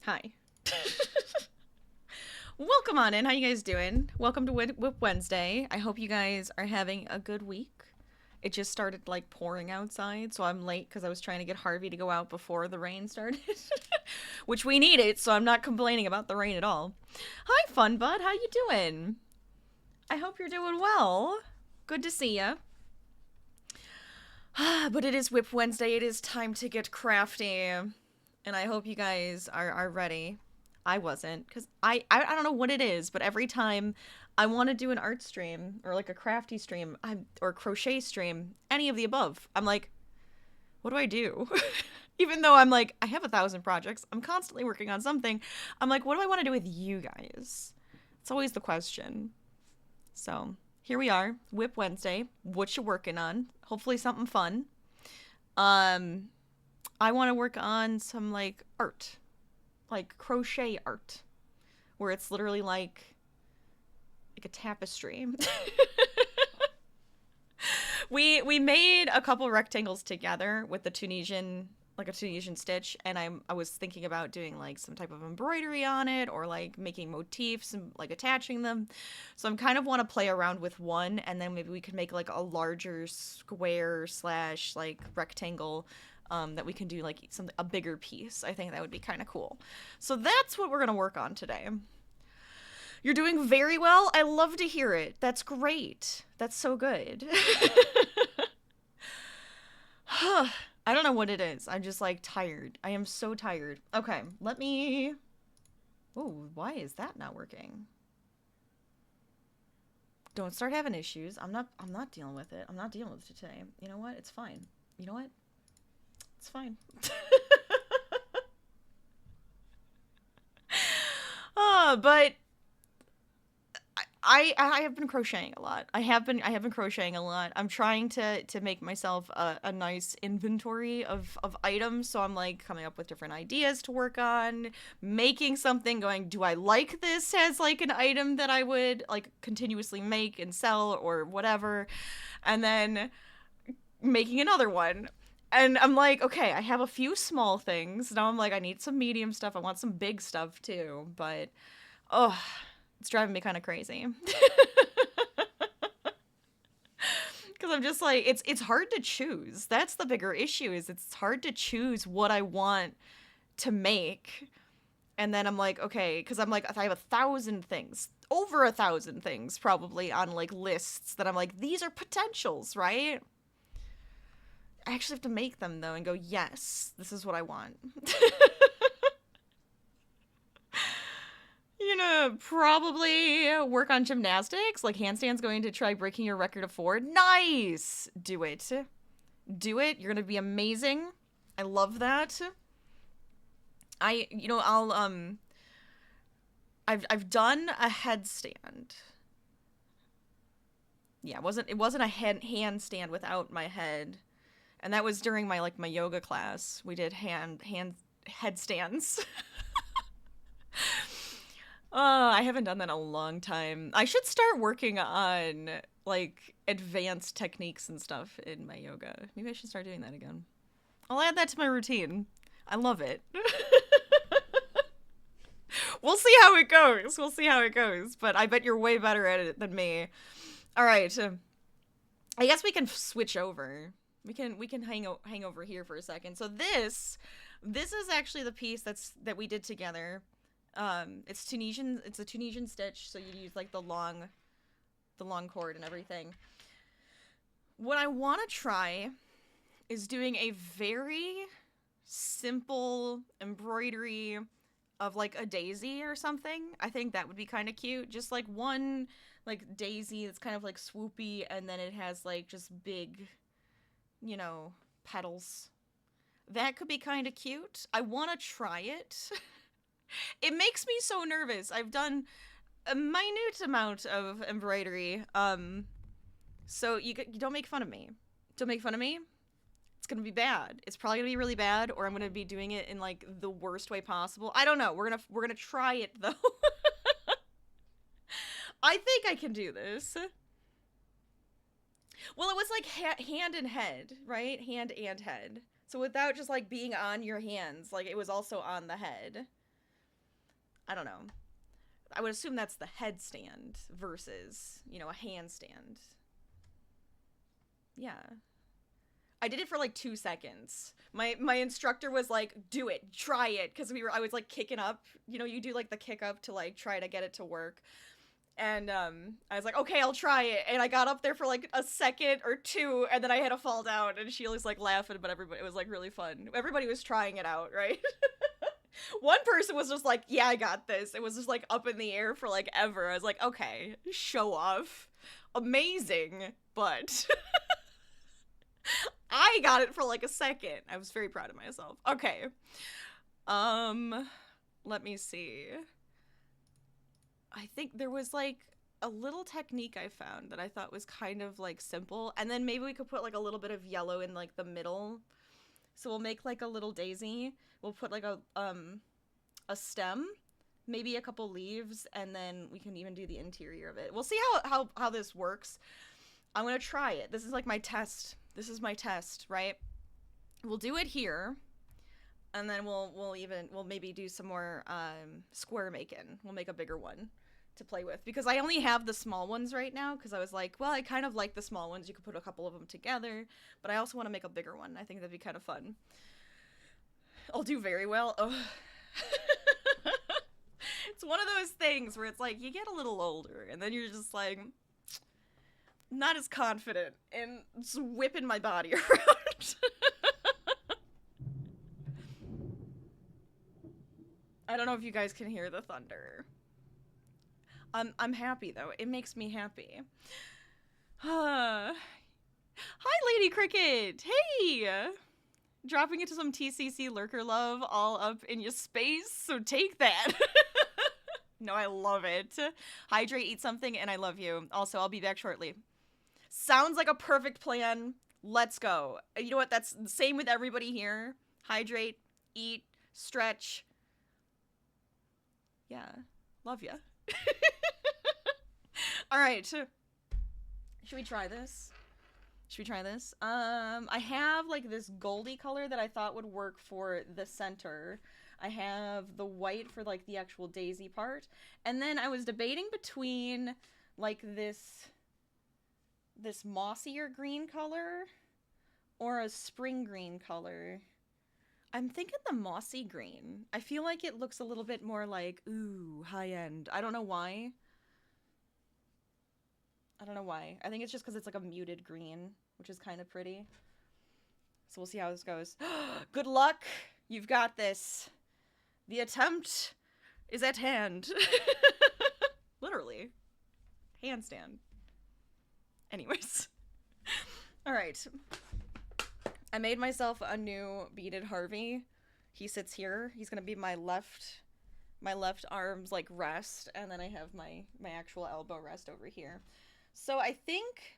Hi. Welcome on in. How you guys doing? Welcome to Whip Wednesday. I hope you guys are having a good week. It just started like pouring outside, so I'm late because I was trying to get Harvey to go out before the rain started, which we needed. So I'm not complaining about the rain at all. Hi, Fun Bud. How you doing? I hope you're doing well. Good to see you. But it is Whip Wednesday. It is time to get crafty, and I hope you guys are ready. I wasn't, because I don't know what it is, but every time I want to do an art stream or like a crafty stream or crochet stream, any of the above, I'm like, what do I do? Even though I'm like, I have 1,000 projects, I'm constantly working on something. I'm like, what do I want to do with you guys? It's always the question. So here we are, Whip Wednesday. What you working on? Hopefully something fun. Um, I want to work on some like art, like crochet art, where it's literally like a tapestry. We made a couple rectangles together with the Tunisian, like a Tunisian stitch, and I was thinking about doing like some type of embroidery on it, or like making motifs and like attaching them. So I'm kind of want to play around with one, and then maybe we could make like a larger square slash like rectangle, that we can do like a bigger piece. I think that would be kind of cool. So that's what we're gonna work on today. You're doing very well. I love to hear it. That's great. That's so good. I don't know what it is. I'm just like tired. I am so tired. Okay, let me. Oh, why is that not working? Don't start having issues. I'm not dealing with it. I'm not dealing with it today. You know what? It's fine. You know what? It's fine. But I have been crocheting a lot. I have been crocheting a lot. I'm trying to make myself a nice inventory of items. So I'm like coming up with different ideas to work on, making something, going, do I like this as like an item that I would like continuously make and sell or whatever, and then making another one. And I'm like, okay, I have a few small things. Now I'm like, I need some medium stuff. I want some big stuff too. But oh, it's driving me kind of crazy. Because I'm just like, it's hard to choose. That's the bigger issue, is it's hard to choose what I want to make. And then I'm like, okay, because I'm like, I have 1,000 things, over 1,000 things probably on like lists that I'm like, these are potentials, right? I actually have to make them though and go, yes, this is what I want. You know, probably work on gymnastics, like handstands, going to try breaking your record of 4. Nice! Do it. Do it. You're gonna be amazing. I love that. I've done a headstand. Yeah, it wasn't a handstand without my head. And that was during my yoga class. We did hand headstands. I haven't done that in a long time. I should start working on like advanced techniques and stuff in my yoga. Maybe I should start doing that again. I'll add that to my routine. I love it. We'll see how it goes. We'll see how it goes. But I bet you're way better at it than me. All right. I guess we can switch over. We can hang over here for a second. So this is actually the piece that we did together. It's Tunisian. It's a Tunisian stitch, so you use like the long cord and everything. What I want to try is doing a very simple embroidery of like a daisy or something. I think that would be kind of cute. Just like one like daisy that's kind of like swoopy, and then it has like just big, petals. That could be kind of cute. I want to try it. It makes me so nervous. I've done a minute amount of embroidery. So you don't make fun of me. Don't make fun of me. It's gonna be bad. It's probably gonna be really bad, or I'm gonna be doing it in like the worst way possible. I don't know. We're gonna try it though. I think I can do this. Well, it was like hand and head, right? Hand and head. So without just like being on your hands, like it was also on the head. I don't know. I would assume that's the headstand versus, you know, a handstand. Yeah. I did it for like 2 seconds. My instructor was like, "Do it, try it," because I was like kicking up. You know, you do like the kick up to like try to get it to work. And I was like, "Okay, I'll try it." And I got up there for like a second or two, and then I had to fall down. And she was like laughing, but everybody, it was like really fun. Everybody was trying it out, right? One person was just like, "Yeah, I got this." It was just like up in the air for like ever. I was like, "Okay, show off, amazing," but. I got it for like a second. I was very proud of myself. Okay. Let me see. I think there was like a little technique I found that I thought was kind of like simple. And then maybe we could put like a little bit of yellow in like the middle. So we'll make like a little daisy. We'll put like a stem, maybe a couple leaves, and then we can even do the interior of it. We'll see how this works. I'm gonna try it. This is like my test. This is my test, right? We'll do it here, and then we'll maybe do some more square making. We'll make a bigger one to play with, because I only have the small ones right now, because I was like, well, I kind of like the small ones. You could put a couple of them together, but I also want to make a bigger one. I think that'd be kind of fun. I'll do very well. Ugh. It's one of those things where it's like you get a little older, and then you're just like, not as confident in just whipping my body around. I don't know if you guys can hear the thunder. I'm happy though. It makes me happy. Hi, Lady Cricket. Hey, dropping into some TCC lurker love all up in your space. So take that. No, I love it. Hydrate, eat something, and I love you. Also, I'll be back shortly. Sounds like a perfect plan. Let's go. You know what? That's the same with everybody here. Hydrate, eat, stretch. Yeah. Love ya. All right. Should we try this? Should we try this? I have like this goldy color that I thought would work for the center. I have the white for like the actual daisy part. And then I was debating between like this mossier green color or a spring green color. I'm thinking the mossy green. I feel like it looks a little bit more like, ooh, high end. I don't know why. I think it's just because it's like a muted green, which is kind of pretty. So we'll see how this goes. Good luck. You've got this. The attempt is at hand. Literally. Handstand. Anyways. All right. I made myself a new beaded Harvey. He sits here. He's going to be my left arm's like rest, and then I have my actual elbow rest over here. So I think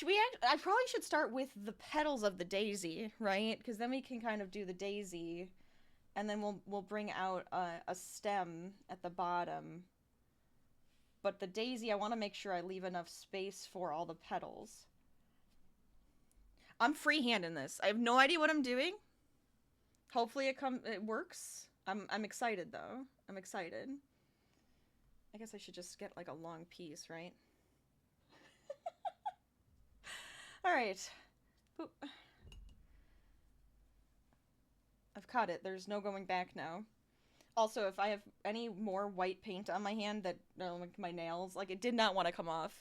I probably should start with the petals of the daisy, right? Because then we can kind of do the daisy, and then we'll bring out a stem at the bottom. But the daisy, I want to make sure I leave enough space for all the petals. I'm freehanding this. I have no idea what I'm doing. Hopefully it works. I'm excited though. I'm excited. I guess I should just get like a long piece, right? All right. Boop. I've caught it. There's no going back now. Also, if I have any more white paint on my hand that, like my nails, like it did not want to come off.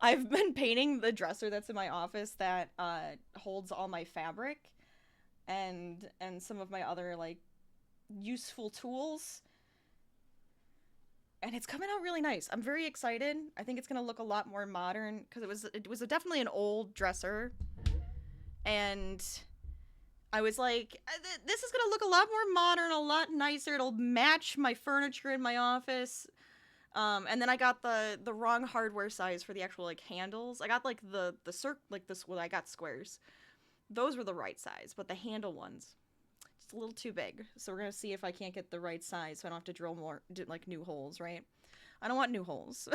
I've been painting the dresser that's in my office that holds all my fabric and some of my other like useful tools. And it's coming out really nice. I'm very excited. I think it's going to look a lot more modern because it was definitely an old dresser. And I was like, this is going to look a lot more modern, a lot nicer. It'll match my furniture in my office. And then I got the wrong hardware size for the actual like handles. I got like the like this, well, I got squares. Those were the right size, but the handle ones, just a little too big. So we're going to see if I can't get the right size so I don't have to drill more, like new holes, right? I don't want new holes.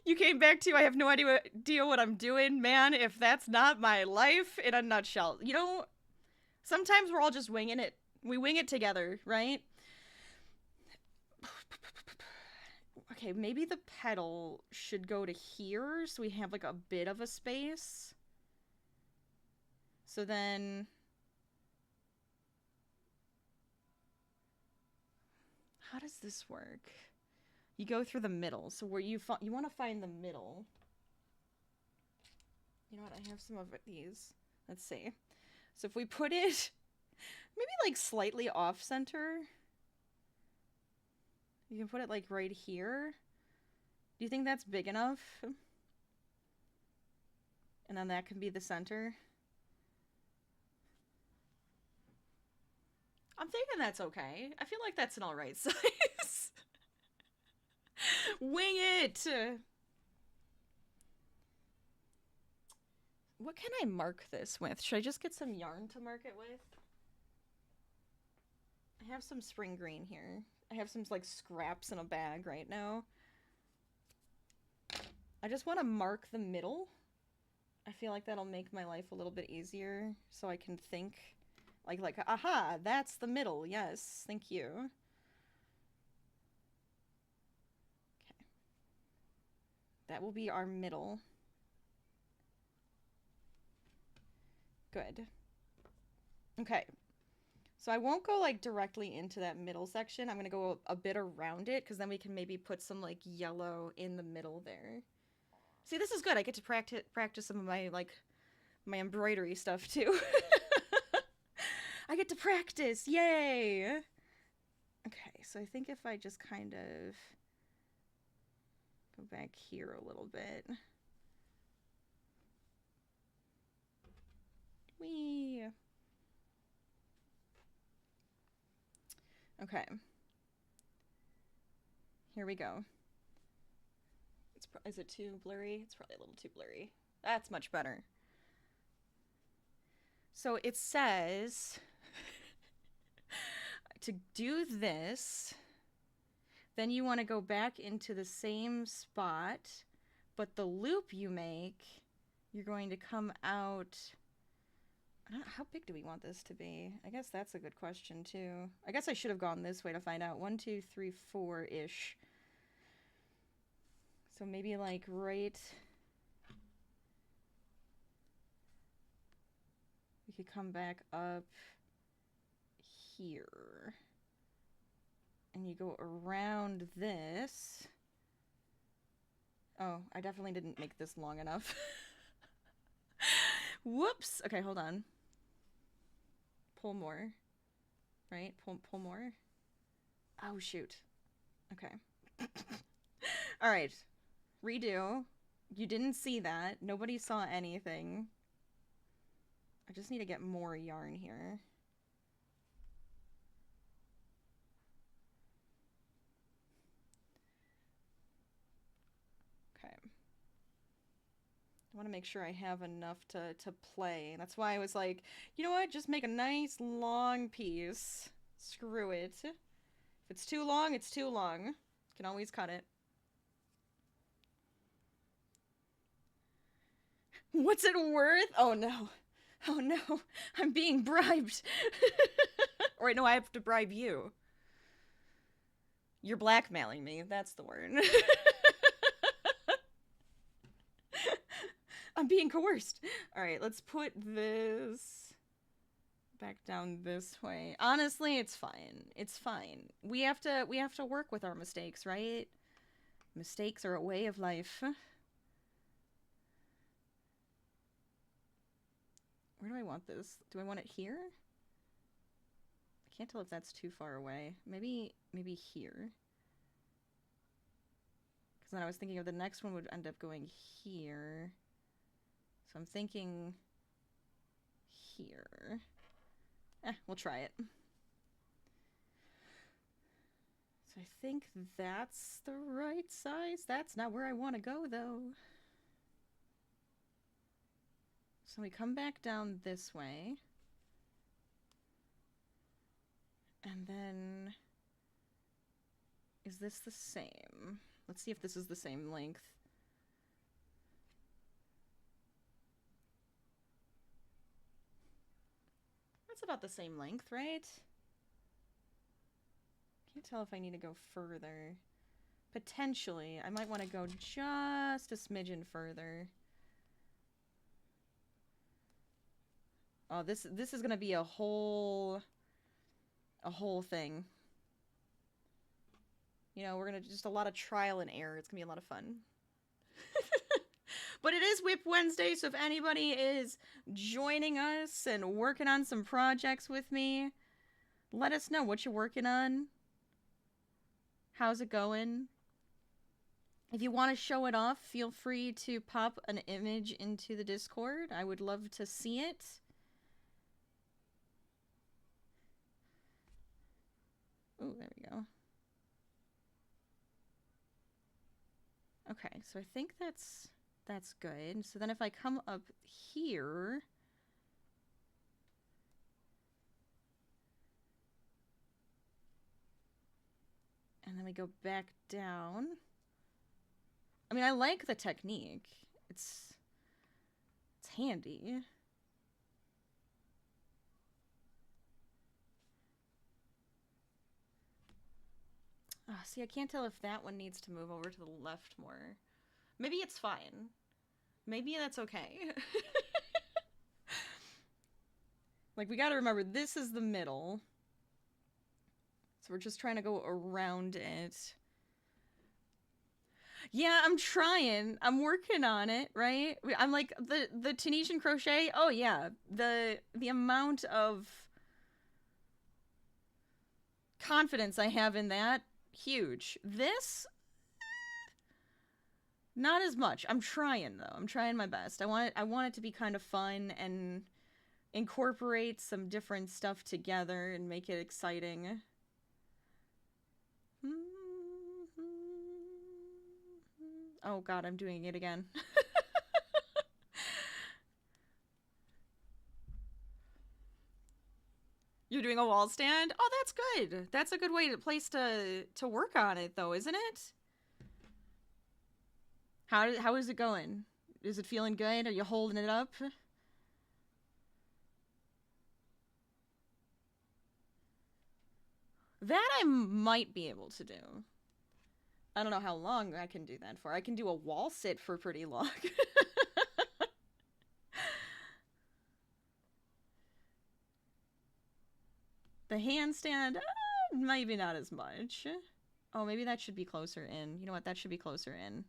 You came back to, I have no idea what I'm doing. Man, if that's not my life in a nutshell. You know, sometimes we're all just winging it. We wing it together, right? Okay, maybe the petal should go to here so we have like a bit of a space. So then... How does this work? You go through the middle. So where you want to find the middle. You know what? I have some of these. Let's see. So if we put it maybe like slightly off center. You can put it like right here. Do you think that's big enough? And then that can be the center. I'm thinking that's okay. I feel like that's an alright size. Wing it! What can I mark this with? Should I just get some yarn to mark it with? I have some spring green here. I have some like scraps in a bag right now. I just want to mark the middle. I feel like that'll make my life a little bit easier so I can think like aha, that's the middle. Yes, thank you. Okay. That will be our middle. Good. Okay. So I won't go like directly into that middle section. I'm going to go a bit around it because then we can maybe put some like yellow in the middle there. See, this is good. I get to practice some of my like my embroidery stuff too. I get to practice. Yay. Okay, so I think if I just kind of go back here a little bit. Whee. Okay. Here we go. Is it too blurry? It's probably a little too blurry. That's much better. So it says to do this, then you want to go back into the same spot, but the loop you make, you're going to come out... How big do we want this to be? I guess that's a good question, too. I guess I should have gone this way to find out. 1, 2, 3, 4-ish. So maybe, like, right... We could come back up here. And you go around this. Oh, I definitely didn't make this long enough. Whoops! Okay, hold on. Pull more. Right? Pull more. Oh, shoot. Okay. Alright. Redo. You didn't see that. Nobody saw anything. I just need to get more yarn here. Okay. I want to make sure I have enough to play. That's why I was like, you know what? Just make a nice long piece. Screw it. If it's too long, it's too long. Can always cut it. What's it worth? Oh no. Oh no. I'm being bribed. Or wait, no, I have to bribe you. You're blackmailing me. That's the word. I'm being coerced. All right, let's put this back down this way. Honestly, it's fine. It's fine. We have to work with our mistakes, right? Mistakes are a way of life. Where do I want this? Do I want it here? I can't tell if that's too far away. Maybe here. Because then I was thinking of the next one would end up going here. So I'm thinking here. We'll try it. So I think that's the right size. That's not where I want to go, though. So we come back down this way. And then... Is this the same? Let's see if this is the same length. That's about the same length, right? Can't tell if I need to go further. Potentially, I might want to go just a smidgen further. Oh, this is gonna be a whole thing. You know, we're gonna just a lot of trial and error. It's gonna be a lot of fun. But it is Whip Wednesday, so if anybody is joining us and working on some projects with me, let us know what you're working on. How's it going? If you want to show it off, feel free to pop an image into the Discord. I would love to see it. Oh, there we go. Okay, so I think that's good. So then if I come up here, and then we go back down. I mean, I like the technique. It's handy. Oh, see, I can't tell if that one needs to move over to the left more. Maybe it's fine. Maybe that's okay. Like, we gotta remember, this is the middle. So we're just trying to go around it. Yeah, I'm trying. I'm working on it, right? I'm like, the Tunisian crochet, oh yeah. The amount of confidence I have in that, huge. This, not as much. I'm trying, though. I'm trying my best. I want it to be kind of fun and incorporate some different stuff together and make it exciting. Oh god, I'm doing it again. You're doing a wall stand? Oh, that's good. That's a good place to work on it, though, isn't it? How is it going? Is it feeling good? Are you holding it up? That I might be able to do. I don't know how long I can do that for. I can do a wall sit for pretty long. The handstand, maybe not as much. Oh, maybe that should be closer in. You know what? That should be closer in.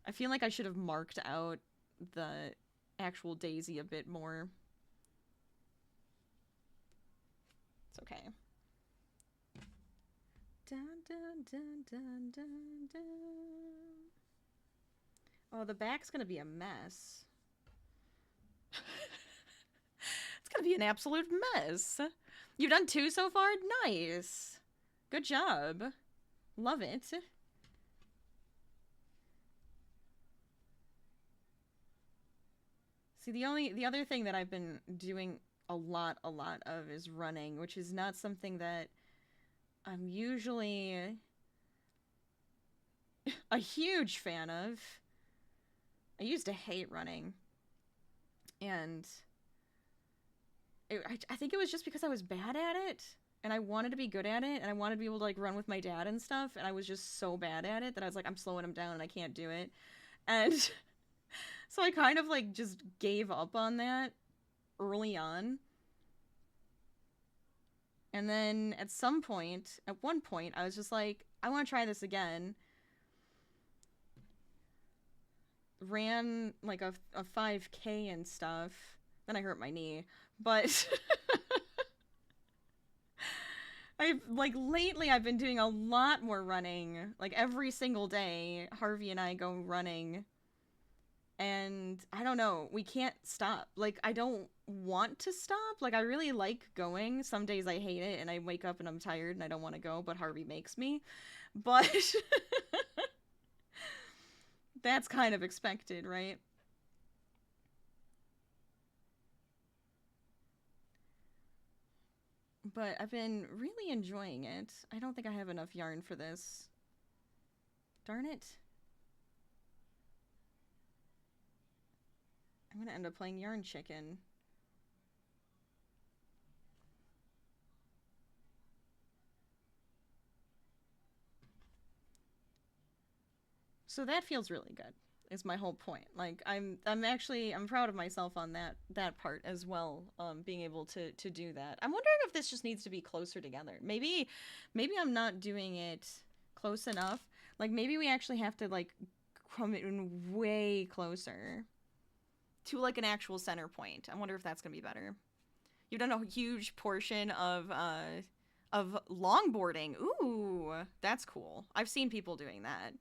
I feel like I should have marked out the actual daisy a bit more. It's okay. Dun, dun, dun, dun, dun, dun. Oh, the back's gonna be a mess. It's gonna be an absolute mess. You've done 2 so far? Nice. Good job. Love it. See, the other thing that I've been doing a lot of is running, which is not something that I'm usually a huge fan of. I used to hate running. And I think it was just because I was bad at it. And I wanted to be good at it. And I wanted to be able to, like, run with my dad and stuff. And I was just so bad at it that I was like, I'm slowing him down and I can't do it. And so I kind of, like, just gave up on that early on. And then at one point, I was just like, I want to try this again. Ran, like, a 5K and stuff. Then I hurt my knee. But lately I've been doing a lot more running. Like, every single day, Harvey and I go running. And I don't know, we can't stop. Like, I don't want to stop. Like, I really like going. Some days I hate it and I wake up and I'm tired and I don't want to go, but Harvey makes me. But that's kind of expected, right? But I've been really enjoying it. I don't think I have enough yarn for this. Darn it. I'm gonna end up playing Yarn Chicken. So that feels really good. Is my whole point. Like I'm proud of myself on that part as well. Being able to do that. I'm wondering if this just needs to be closer together. Maybe I'm not doing it close enough. Like maybe we actually have to like come in way closer to like an actual center point. I wonder if that's gonna be better. You've done a huge portion of longboarding. Ooh, that's cool. I've seen people doing that.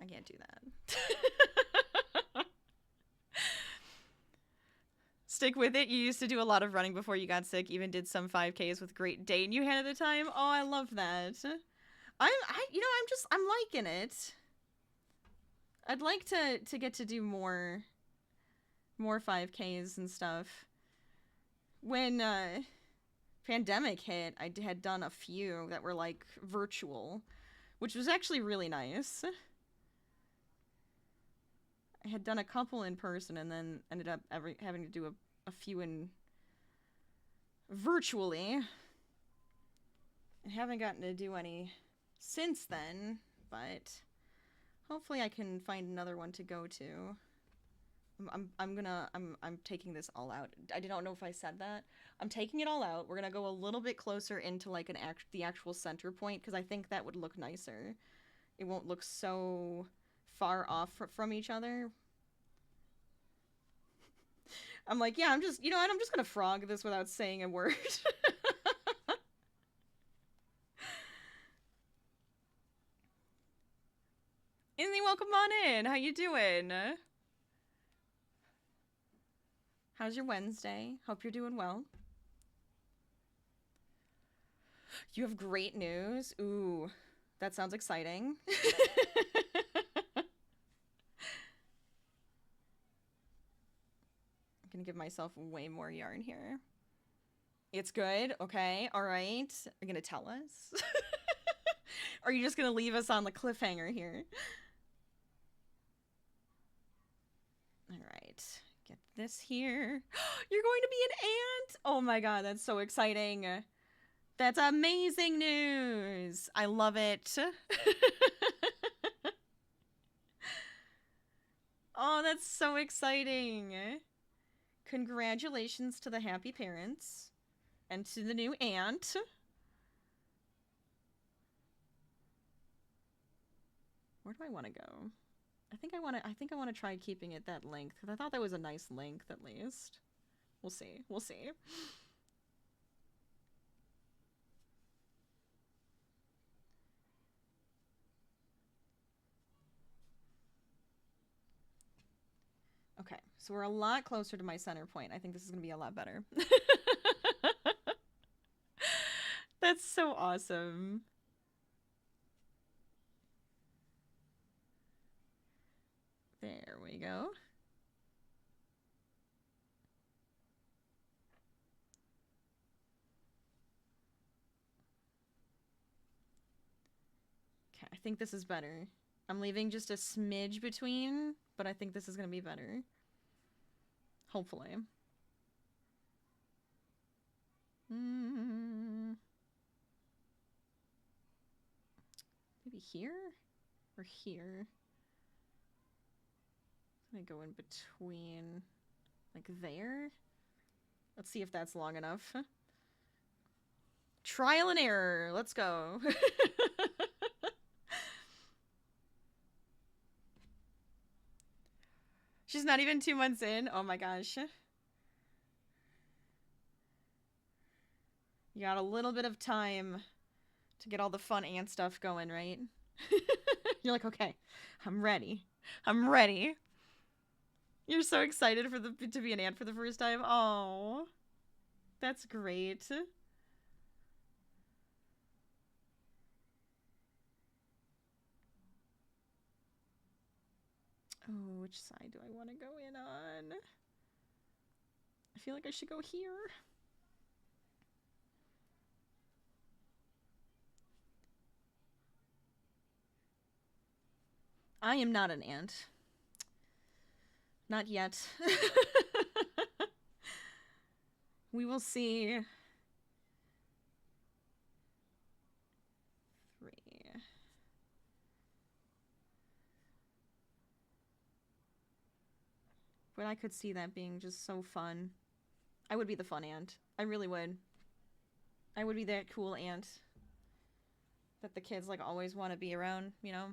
I can't do that. Stick with it. You used to do a lot of running before you got sick. Even did some 5Ks with great Dane you had at the time. Oh, I love that. I'm liking it. I'd like to get to do more 5Ks and stuff. When pandemic hit, I had done a few that were like virtual, which was actually really nice. I had done a couple in person and then ended up having to do a few in virtually. I haven't gotten to do any since then, but hopefully I can find another one to go to. I'm taking this all out. I don't know if I said that. I'm taking it all out. We're gonna go a little bit closer into like the actual center point because I think that would look nicer. It won't look so far off from each other. I'm like, yeah, I'm just gonna frog this without saying a word. Anthony, welcome on in. How you doing? How's your Wednesday? Hope you're doing well. You have great news. Ooh, that sounds exciting. I'm gonna give myself way more yarn here. It's good. Okay. All right. Are you gonna tell us? Or are you just gonna leave us on the cliffhanger here? All right. Get this here. You're going to be an ant! Oh my god, that's so exciting. That's amazing news. I love it. Oh, that's so exciting. Congratulations to the happy parents and to the new aunt. Where do I want to go? I think I want to try keeping it that length because I thought that was a nice length at least. We'll see. We'll see. Okay, so we're a lot closer to my center point. I think this is going to be a lot better. That's so awesome. There we go. Okay, I think this is better. I'm leaving just a smidge between, but I think this is going to be better. Hopefully. Maybe here? Or here? I'm gonna go in between, like there. Let's see if that's long enough. Trial and error. Let's go. She's not even 2 months in. Oh my gosh. You got a little bit of time to get all the fun ant stuff going, right? You're like, okay, I'm ready. I'm ready. You're so excited to be an ant for the first time. Oh, that's great. Oh, which side do I want to go in on? I feel like I should go here. I am not an ant. Not yet. We will see. 3. but I could see that being just so fun. I would be the fun aunt. I really would. I would be that cool aunt that the kids, like, always want to be around, you know?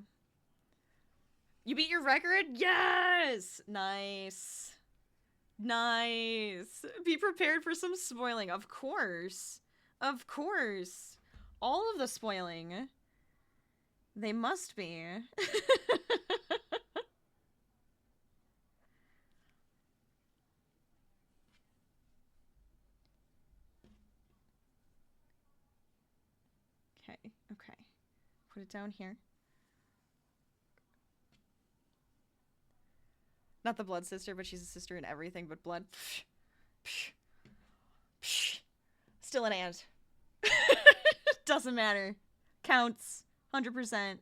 You beat your record? Yes! Nice. Nice. Be prepared for some spoiling. Of course. Of course. All of the spoiling. They must be. Okay, okay. Put it down here. Not the blood sister, but she's a sister in everything but blood. Psh, psh, psh. Still an aunt. Doesn't matter. Counts. 100%.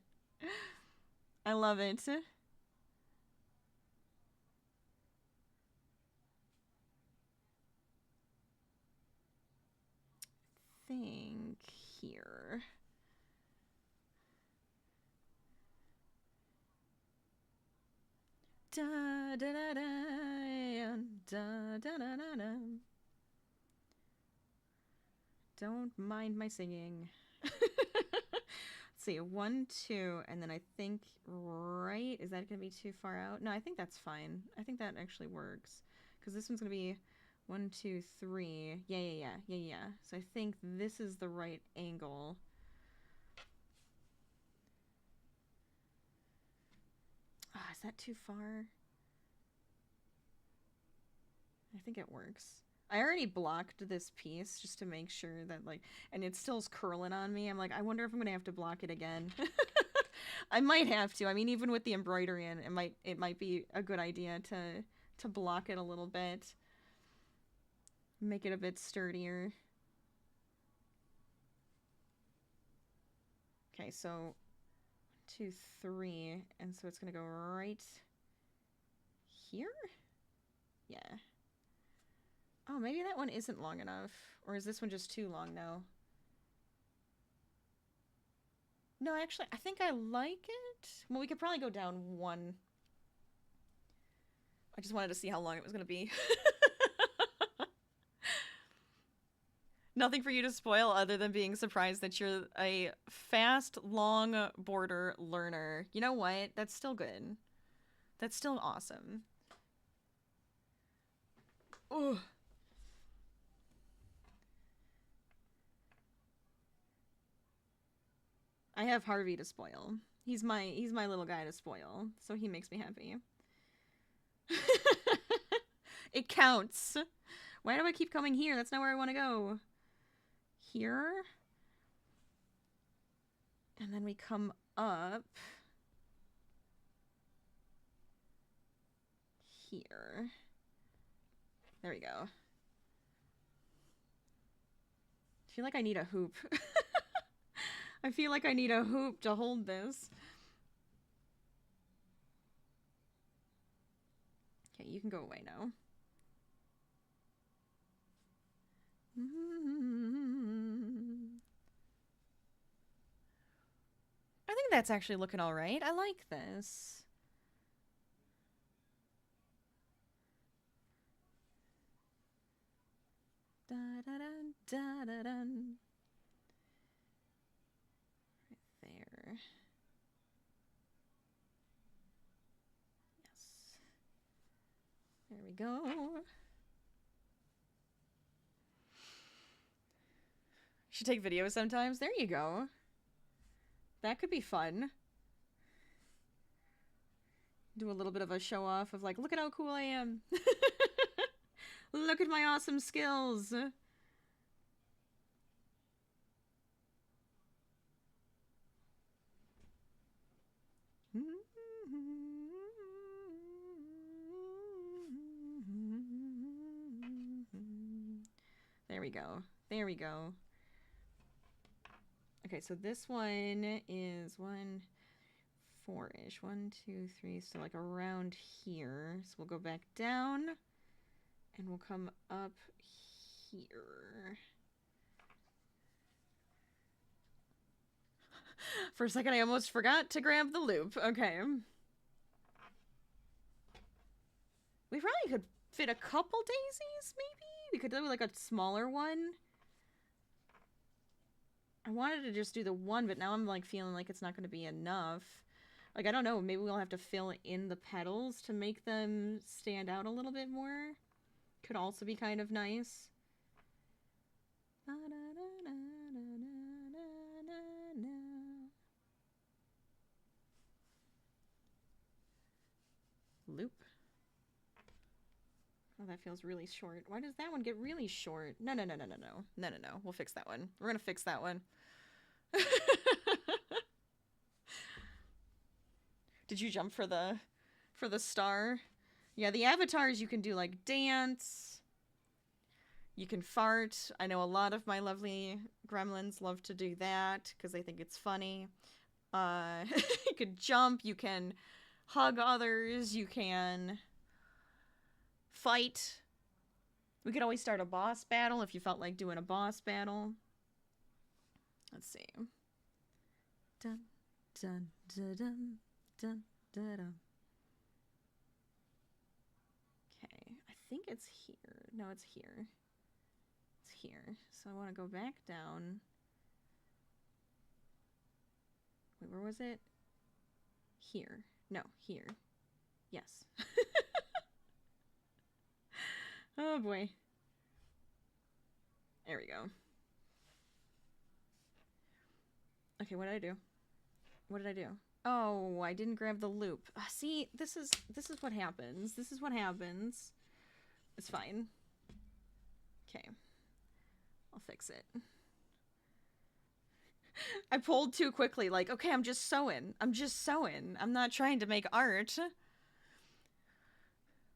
I love it. Think here. Da da da da da da da da da. Don't mind my singing. Let's see, 1, 2, and then I think right. Is that gonna be too far out? No, I think that's fine. I think that actually works because this one's gonna be 1, 2, 3. Yeah. So I think this is the right angle. Ah, is that too far? I think it works. I already blocked this piece just to make sure that, like, and it still's curling on me. I'm like, I wonder if I'm gonna have to block it again. I might have to. I mean, even with the embroidery in, it might be a good idea to block it a little bit. Make it a bit sturdier. Okay, so 1, 2, 3, and so it's gonna go right here? Yeah. Oh, maybe that one isn't long enough. Or is this one just too long now? No, actually, I think I like it. Well, we could probably go down 1. I just wanted to see how long it was going to be. Nothing for you to spoil other than being surprised that you're a fast, long border learner. You know what? That's still good. That's still awesome. Ugh. I have Harvey to spoil. He's my little guy to spoil, so he makes me happy. It counts. Why do I keep coming here? That's not where I want to go. Here. And then we come up. Here. There we go. I feel like I need a hoop. I feel like I need a hoop to hold this. Okay, you can go away now. I think that's actually looking all right. I like this. Da da da da da da. Right there. Yes. There we go. Should take videos sometimes. There you go. That could be fun. Do a little bit of a show off of like, look at how cool I am. Look at my awesome skills. There we go. There we go. Okay, so this one is 1, 4-ish. 1, 2, 3. So like around here. So we'll go back down and we'll come up here. For a second, I almost forgot to grab the loop. Okay. We probably could fit a couple daisies, maybe? We could do like a smaller one. I wanted to just do the one, but now I'm like feeling like it's not going to be enough. Like, I don't know, maybe we'll have to fill in the petals to make them stand out a little bit more. Could also be kind of nice. Loop. Oh, that feels really short. Why does that one get really short? No. We'll fix that one. We're gonna fix that one. Did you jump for the star? Yeah, the avatars you can do like dance. You can fart. I know a lot of my lovely gremlins love to do that because they think it's funny. You can jump, you can hug others, you can fight. We could always start a boss battle if you felt like doing a boss battle. Let's see. Dun, dun, dun, dun, dun, dun, dun. Okay, I think it's here. No, it's here. It's here. So I want to go back down. Wait, where was it? Here. No, here. Yes. Oh boy. There we go. Okay, what did I do? What did I do? Oh, I didn't grab the loop. See, this is what happens. This is what happens. It's fine. Okay. I'll fix it. I pulled too quickly, like, okay, I'm just sewing. I'm just sewing. I'm not trying to make art.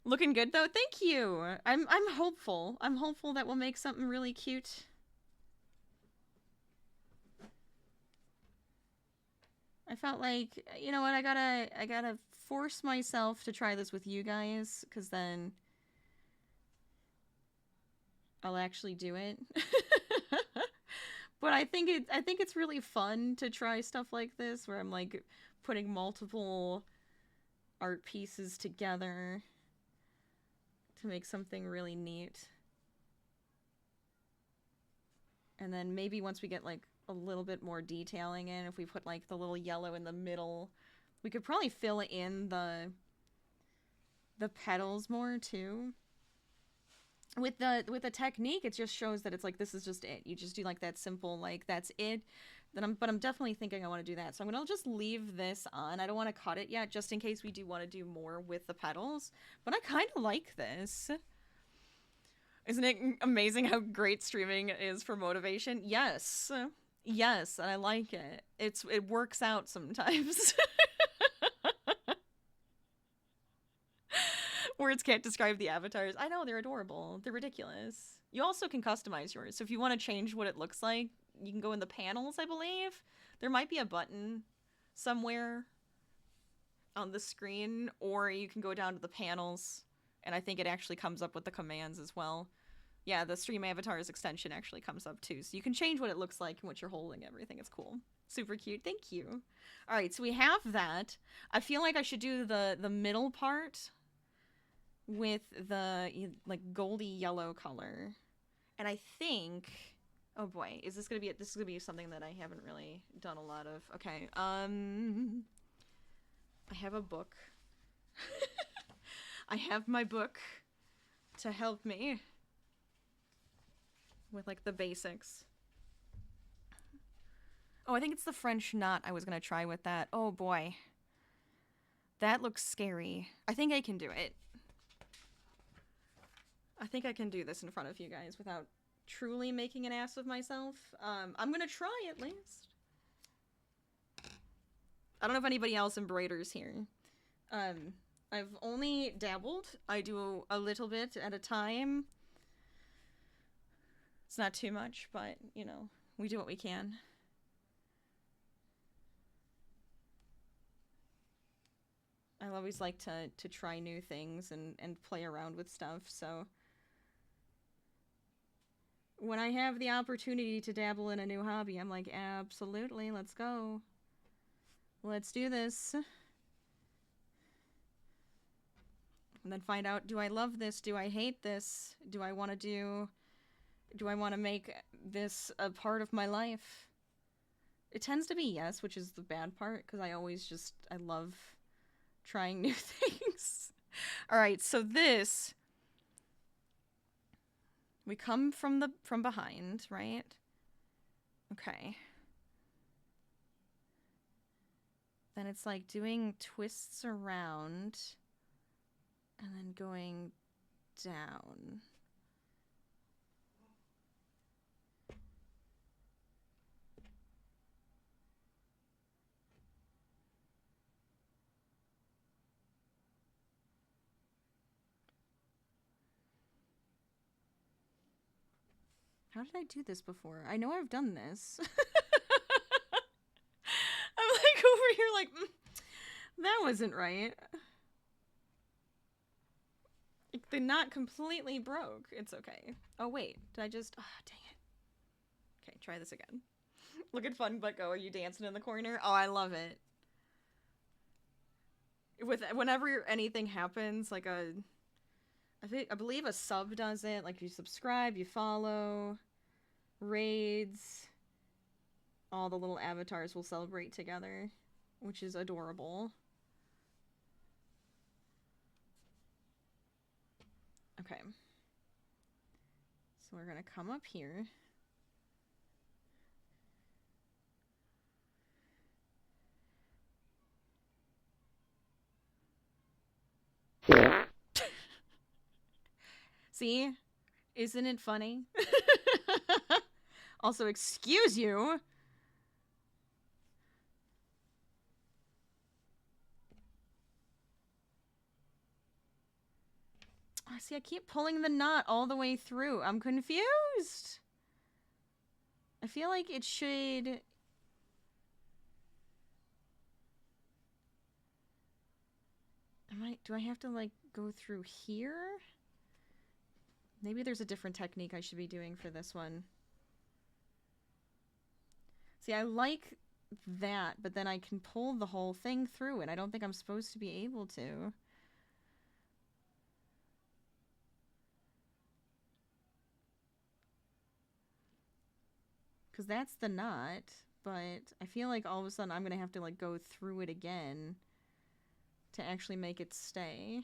Looking good though. Thank you. I'm hopeful. I'm hopeful that we'll make something really cute. I felt like, you know what, I gotta force myself to try this with you guys, because then I'll actually do it. But I think it's really fun to try stuff like this, where I'm like putting multiple art pieces together to make something really neat. And then maybe once we get like a little bit more detailing in, if we put like the little yellow in the middle, we could probably fill in the petals more too. With the technique, it just shows that it's like, this is just it. You just do like that simple, like, that's it. But I'm definitely thinking I want to do that. So I'm going to just leave this on. I don't want to cut it yet, just in case we do want to do more with the petals. But I kind of like this. Isn't it amazing how great streaming is for motivation? Yes. Yes, and I like it. It works out sometimes. Words can't describe the avatars. I know, they're adorable. They're ridiculous. You also can customize yours. So if you want to change what it looks like, you can go in the panels, I believe. There might be a button somewhere on the screen, or you can go down to the panels, and I think it actually comes up with the commands as well. Yeah, the Stream Avatars extension actually comes up too, so you can change what it looks like and what you're holding, everything. It's cool. Super cute. Thank you. All right, so we have that. I feel like I should do the middle part with the like goldy yellow color. And I think, oh boy, this is gonna be something that I haven't really done a lot of. Okay, I have a book. I have my book to help me with like the basics. Oh, I think it's the French knot I was gonna try with that. Oh boy, that looks scary. I think I can do it. I think I can do this in front of you guys without truly making an ass of myself. I'm gonna try at least. I don't know if anybody else embroiders here. I've only dabbled. I do a little bit at a time. It's not too much, but, you know, we do what we can. I always like to try new things and play around with stuff, so when I have the opportunity to dabble in a new hobby, I'm like, absolutely, let's go. Let's do this. And then find out, do I love this? Do I hate this? Do I want to make this a part of my life? It tends to be yes, which is the bad part, because I love trying new things. Alright, so this, we come from behind, right? Okay. Then it's like doing twists around and then going down. How did I do this before? I know I've done this. I'm like over here like, that wasn't right. The knot completely broke. It's okay. Oh wait, did I just, dang it. Okay, try this again. Look at Fun But Go, are you dancing in the corner? Oh, I love it. Whenever anything happens, like I believe a sub does it, like you subscribe, you follow, raids, all the little avatars will celebrate together, which is adorable. Okay. So we're gonna come up here. See? Isn't it funny? Also, excuse you. Oh, see, I keep pulling the knot all the way through. I'm confused. I feel like it should... Do I have to, like, go through here? Maybe there's a different technique I should be doing for this one. See, I like that, but then I can pull the whole thing through it. I don't think I'm supposed to be able to. Because that's the knot, but I feel like all of a sudden I'm going to have to, like, go through it again to actually make it stay.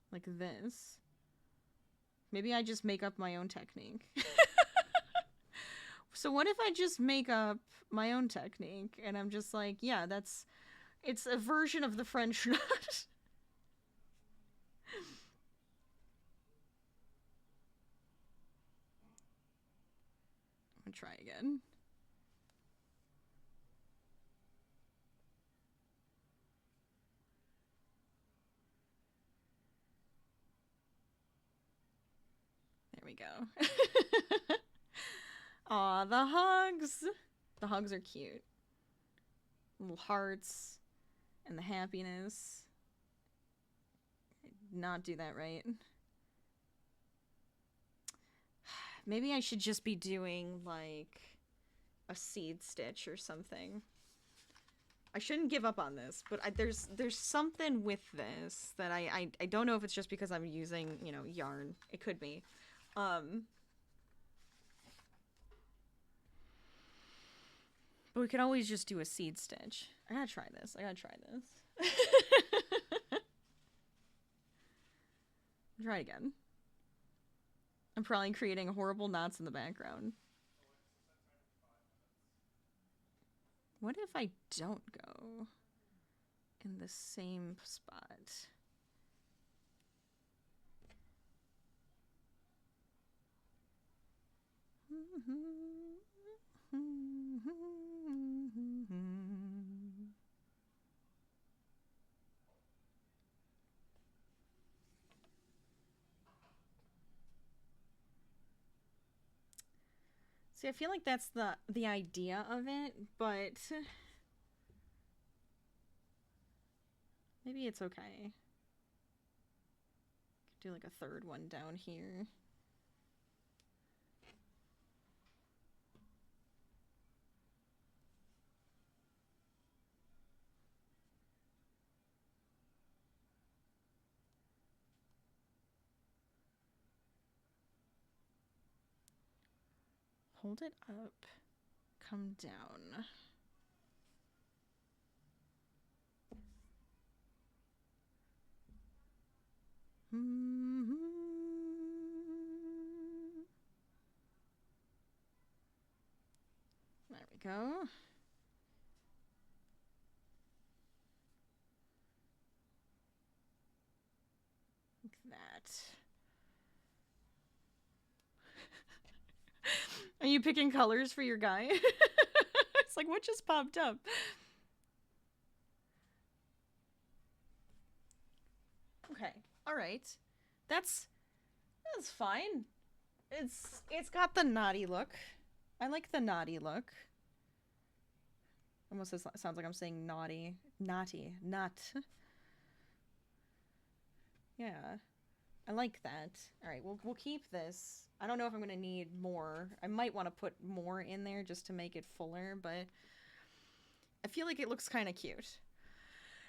Like this. Maybe I just make up my own technique. So what if I just make up my own technique and I'm just like, yeah, it's a version of the French knot. I'm gonna try again. There we go. Aw, the hugs! The hugs are cute. Little hearts and the happiness. I did not do that right. Maybe I should just be doing, like, a seed stitch or something. I shouldn't give up on this, but there's something with this that I don't know if it's just because I'm using, you know, yarn. It could be. But we could always just do a seed stitch. I gotta try this. Try it again. I'm probably creating horrible knots in the background. What if I don't go in the same spot? See, I feel like that's the idea of it, but maybe it's okay. Could do like a third one down here. hold it up, come down. There we go. Like that. Are you picking colors for your guy? It's like, what just popped up? Okay. All right. That's fine. It's got the naughty look. I like the naughty look. Almost sounds like I'm saying naughty. Naughty. Nut. Yeah. I like that. All right, we'll keep this. I don't know if I'm going to need more. I might want to put more in there just to make it fuller, but I feel like it looks kind of cute.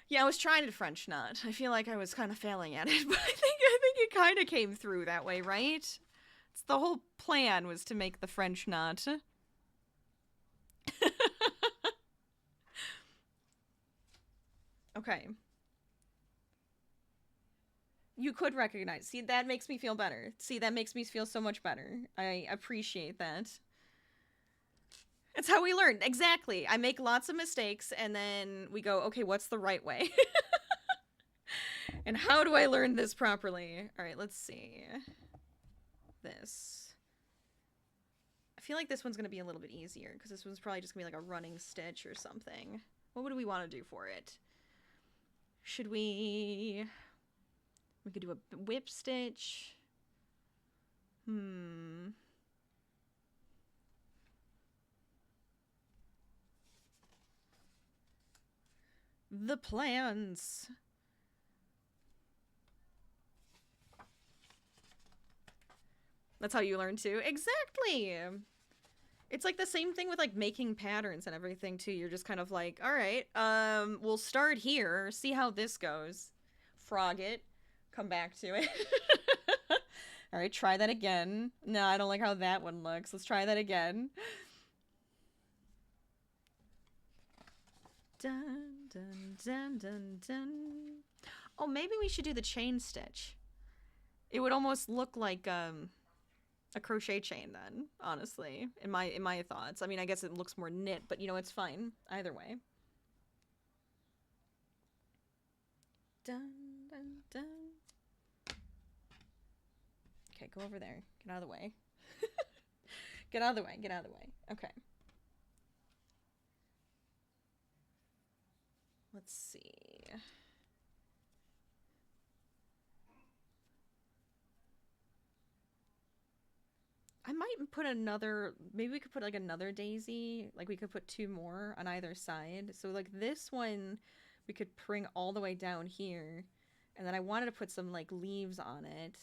Yeah, I was trying to French knot. I feel like I was kind of failing at it, but I think it kind of came through that way, right? It's the whole plan was to make the French knot. Okay. You could recognize. See, that makes me feel better. See, that makes me feel so much better. I appreciate that. It's how we learn. Exactly. I make lots of mistakes, and then we go, okay, what's the right way? And how do I learn this properly? All right, let's see. This. I feel like this one's going to be a little bit easier, because this one's probably just going to be like a running stitch or something. What would we want to do for it? Should we... We could do a whip stitch. The plans. That's how you learn too. Exactly. It's like the same thing with like making patterns and everything too. You're just kind of like, all right, we'll start here, see how this goes. Frog it, come back to it. All right, try that again. No, I don't like how that one looks. Let's try that again. Dun, dun, dun, dun, dun. Oh, maybe we should do the chain stitch. It would almost look like a crochet chain then, honestly, in my thoughts. I mean, I guess it looks more knit, but you know, it's fine either way. Dun, dun, dun. Okay, go over there. Get out of the way. Get out of the way. Get out of the way. Okay. Let's see. I might put another, maybe we could put like another daisy, like we could put two more on either side. So like this one, we could bring all the way down here. And then I wanted to put some like leaves on it.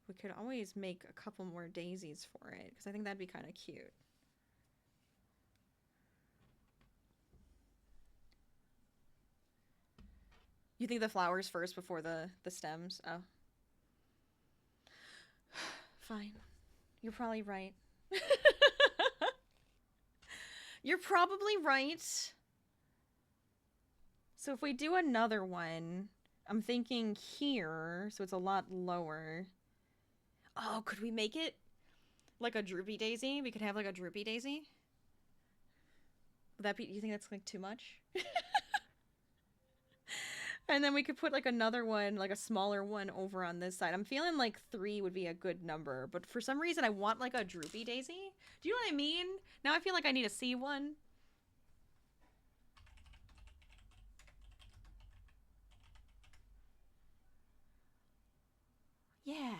We could always make a couple more daisies for it, because I think that'd be kind of cute. You think the flowers first before the stems? Oh. Fine. You're probably right. You're probably right. So if we do another one, I'm thinking here, so it's a lot lower. Oh, could we make it like a droopy daisy? We could have like a droopy daisy. Would that be, do you think that's like too much? And then we could put like another one, like a smaller one over on this side. I'm feeling like 3 would be a good number, but for some reason I want like a droopy daisy. Do you know what I mean? Now I feel like I need a C one. Yeah.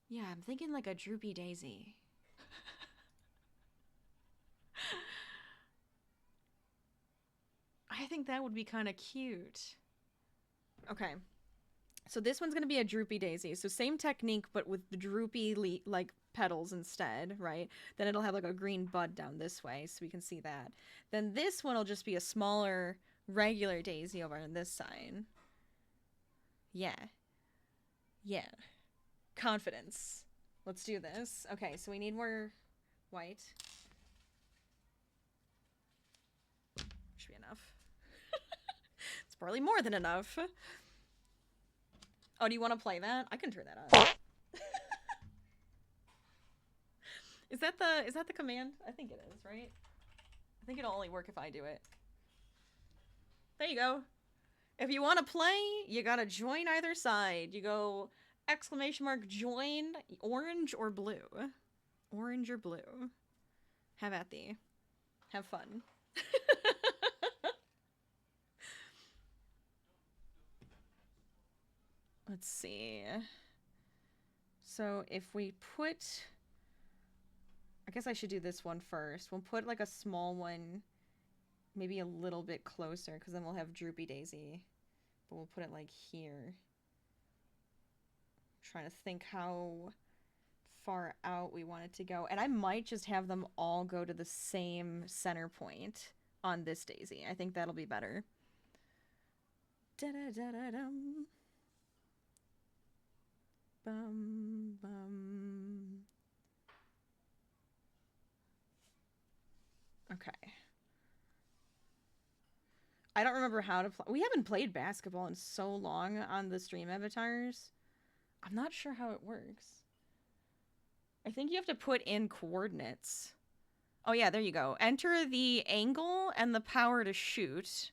Yeah, I'm thinking like a droopy daisy. I think that would be kind of cute. Okay. So this one's going to be a droopy daisy. So same technique, but with the droopy like petals instead, right? Then it'll have like a green bud down this way, so we can see that. Then this one will just be a smaller regular daisy over on this side. Yeah. Yeah. Confidence. Let's do this. Okay, so we need more white. Should be enough. It's probably more than enough. Oh, do you want to play that? I can turn that on. Is that the command? I think it is, right? I think it'll only work if I do it. There you go. If you want to play, you gotta join either side. You go ! Join, orange or blue. Orange or blue. Have at thee. Have fun. Let's see. So if we put... I guess I should do this one first. We'll put like a small one maybe a little bit closer, because then we'll have Droopy Daisy. But we'll put it like here. I'm trying to think how far out we want it to go. And I might just have them all go to the same center point on this daisy. I think that'll be better. Da-da-da-da-dum. Bum, bum. Okay. I don't remember how to play. We haven't played basketball in so long on the stream avatars. I'm not sure how it works. I think you have to put in coordinates. Oh yeah, there you go. Enter the angle and the power to shoot.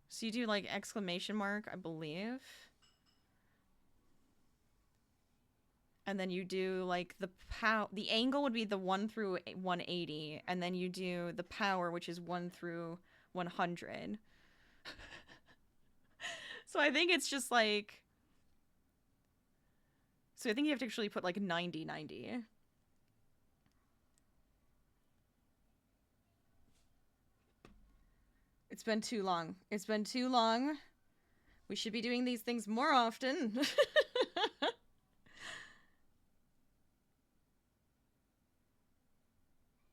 So you do like ! I believe. And then you do like the angle would be the 1 through 180, and then you do the power, which is 1 through 100. So I think it's just like, so I think you have to actually put like 90. It's been too long. It's been too long. We should be doing these things more often.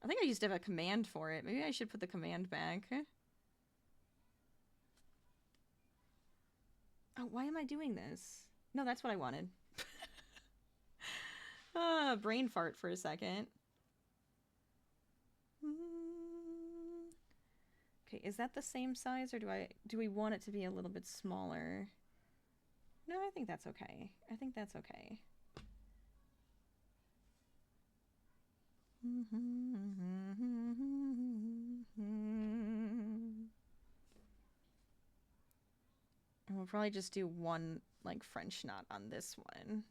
I think I used to have a command for it. Maybe I should put the command back. Oh, why am I doing this? No, that's what I wanted. Brain fart for a second. Okay, is that the same size, or do we want it to be a little bit smaller? No, I think that's okay. I think that's okay. We'll probably just do one, like, French knot on this one.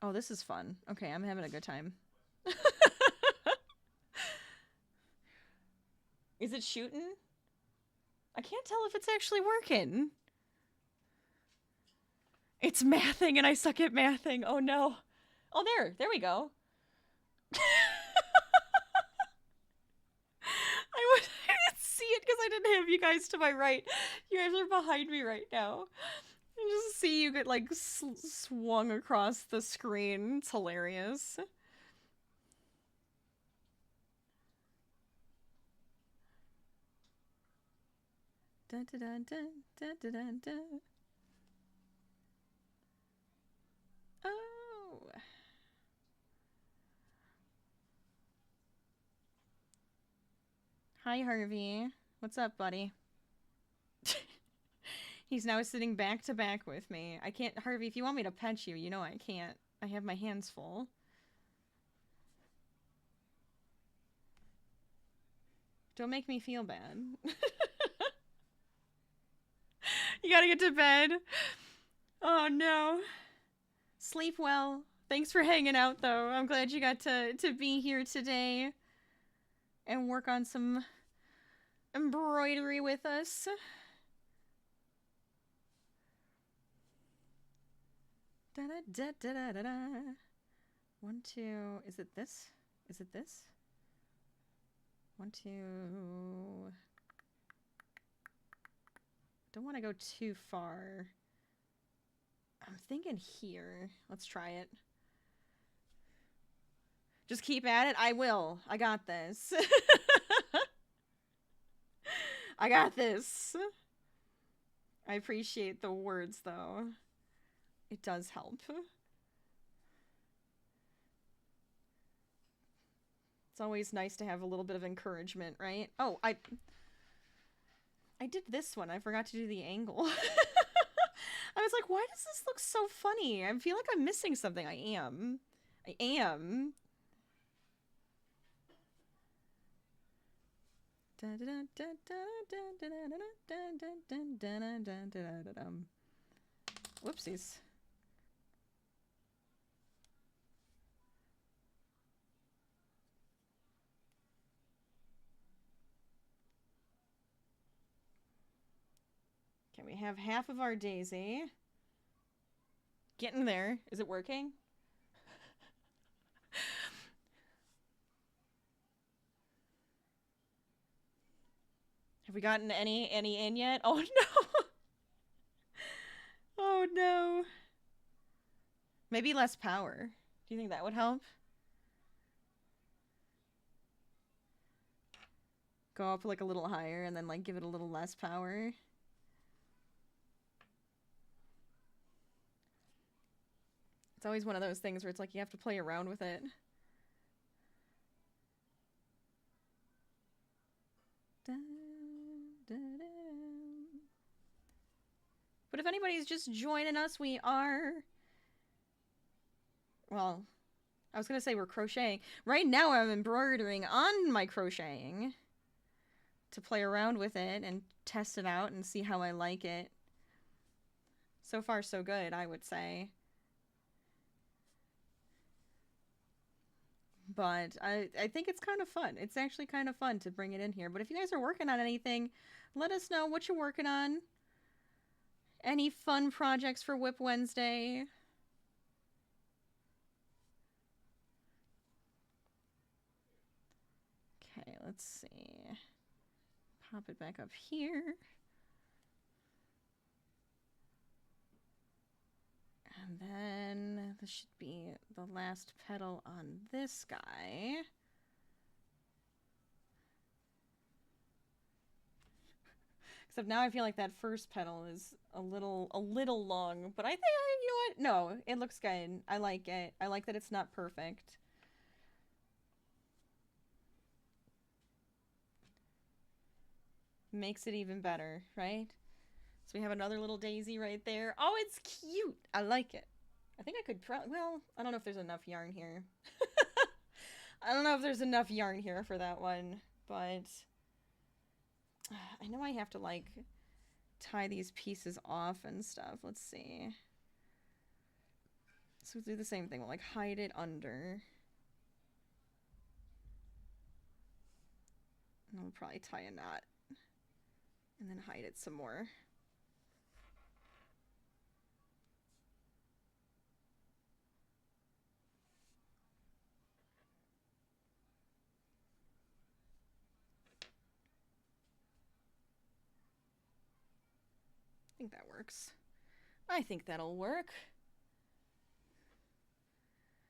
Oh, this is fun. Okay, I'm having a good time. Is it shooting? I can't tell if it's actually working. It's mathing and I suck at mathing. Oh no. Oh, there we go. I didn't see it because I didn't have you guys to my right. You guys are behind me right now. I just see you get like swung across the screen. It's hilarious. Dun, dun, dun, dun, dun, dun, dun, dun. Oh. Hi, Harvey. What's up, buddy? He's now sitting back to back with me. I can't, Harvey, if you want me to pet you, you know I can't. I have my hands full. Don't make me feel bad. You gotta get to bed. Oh no. Sleep well. Thanks for hanging out though. I'm glad you got to be here today and work on some embroidery with us. Da da da da da da. 1, 2. Is it this? Is it this? 1, 2. Don't want to go too far. I'm thinking here. Let's try it. Just keep at it. I will. I got this. I got this. I appreciate the words, though. It does help. It's always nice to have a little bit of encouragement, right? Oh, I did this one. I forgot to do the angle. I was like, why does this look so funny? I feel like I'm missing something. I am. I am. Whoopsies. Okay, we have half of our daisy. Getting there. Is it working? Have we gotten any in yet? Oh no. Oh no. Maybe less power. Do you think that would help? Go up like a little higher and then like give it a little less power. It's always one of those things where it's like you have to play around with it. But if anybody's just joining us, we are... Well, I was going to say we're crocheting. Right now I'm embroidering on my crocheting to play around with it and test it out and see how I like it. So far, so good, I would say. But I think it's kind of fun. It's actually kind of fun to bring it in here. But if you guys are working on anything, let us know what you're working on. Any fun projects for Whip Wednesday? Okay, let's see. Pop it back up here. And then this should be the last petal on this guy. Except now I feel like that first petal is a little long, but I think, you know what? No, it looks good. I like it. I like that it's not perfect. Makes it even better, right? So we have another little daisy right there. Oh, it's cute. I like it. I think I could probably, well, I don't know if there's enough yarn here. I don't know if there's enough yarn here for that one, but I know I have to like tie these pieces off and stuff. Let's see. So we'll do the same thing. We'll like hide it under. And we'll probably tie a knot. And then hide it some more. I think that works. I think that'll work.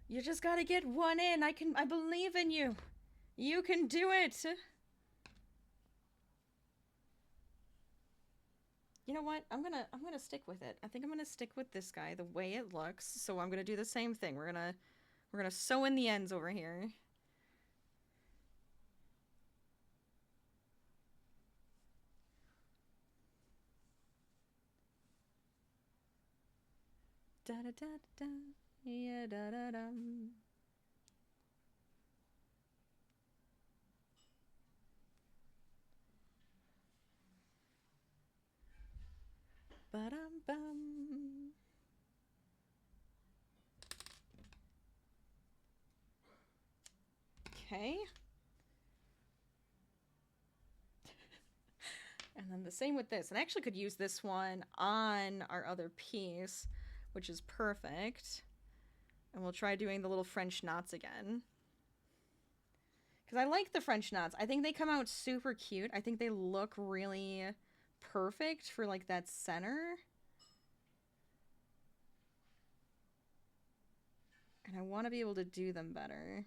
You just gotta get one in. I believe in you. You can do it. You know what? I'm gonna stick with it. I think I'm gonna stick with this guy the way it looks. So I'm gonna do the same thing. We're gonna sew in the ends over here. Da da da da, yeah da da dum. Ba-dum-bum. Okay. And then the same with this. And I actually could use this one on our other piece, which is perfect. And we'll try doing the little French knots again. Because I like the French knots. I think they come out super cute. I think they look really perfect for like that center. And I want to be able to do them better.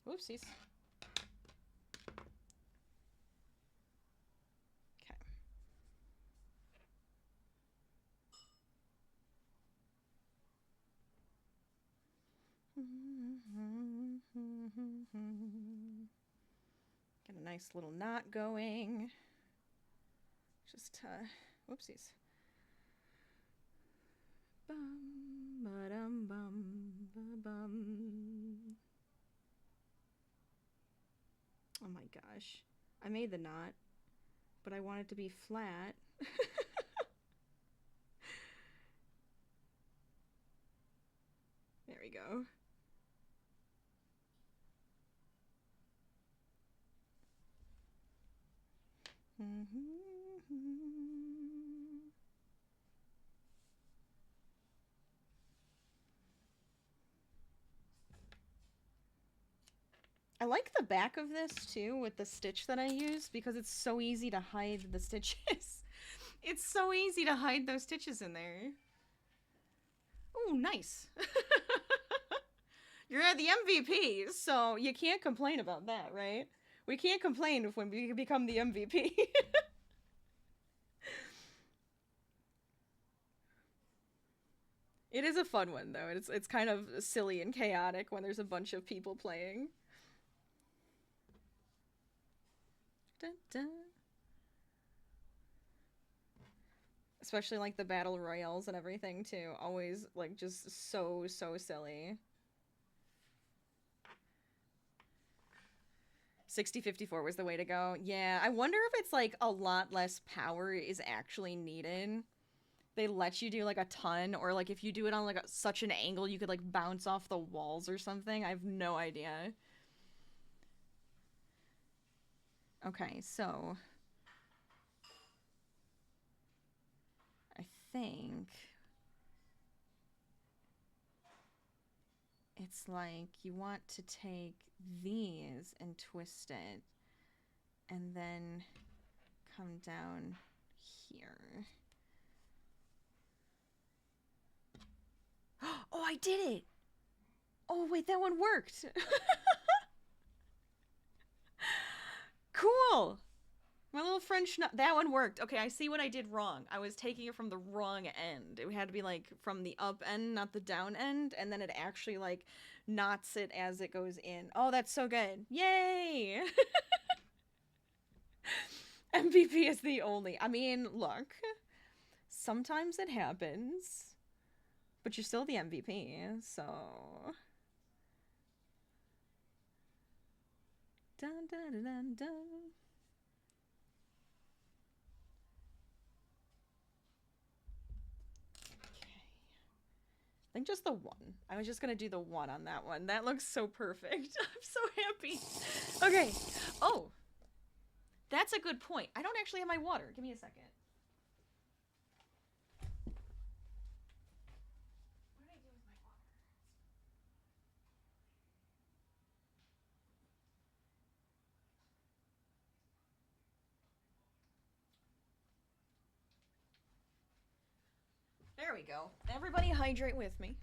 Whoopsies. Okay. Get a nice little knot going. Just, whoopsies. Bum, ba-dum, bum, ba-bum. Oh my gosh. I made the knot, but I want it to be flat. There we go. I like the back of this too with the stitch that I use because it's so easy to hide the stitches. It's so easy to hide those stitches in there. Oh, nice. You're the MVP, so you can't complain about that, right? We can't complain if when we become the MVP. It is a fun one though. It's kind of silly and chaotic when there's a bunch of people playing. Dun, dun. Especially like the battle royales and everything too. Always like just so silly. 6054 was the way to go. Yeah, I wonder if it's like a lot less power is actually needed. They let you do like a ton, or like if you do it on like such an angle you could like bounce off the walls or something. I have no idea. Okay, so I think it's like you want to take these and twist it and then come down here. Oh, I did it! Oh, wait, that one worked! Cool! My little French knot. That one worked. Okay, I see what I did wrong. I was taking it from the wrong end. It had to be like from the up end, not the down end, and then it actually like knots it as it goes in. Oh, that's so good. Yay! MVP is the only. I mean, look. Sometimes it happens. But you're still the MVP, so. Dun dun dun dun dun. I think just the one. I was just gonna do the one on that one. That looks so perfect. I'm so happy. Okay. Oh. That's a good point. I don't actually have my water. Give me a second. What did I do with my water? There we go. Everybody hydrate with me.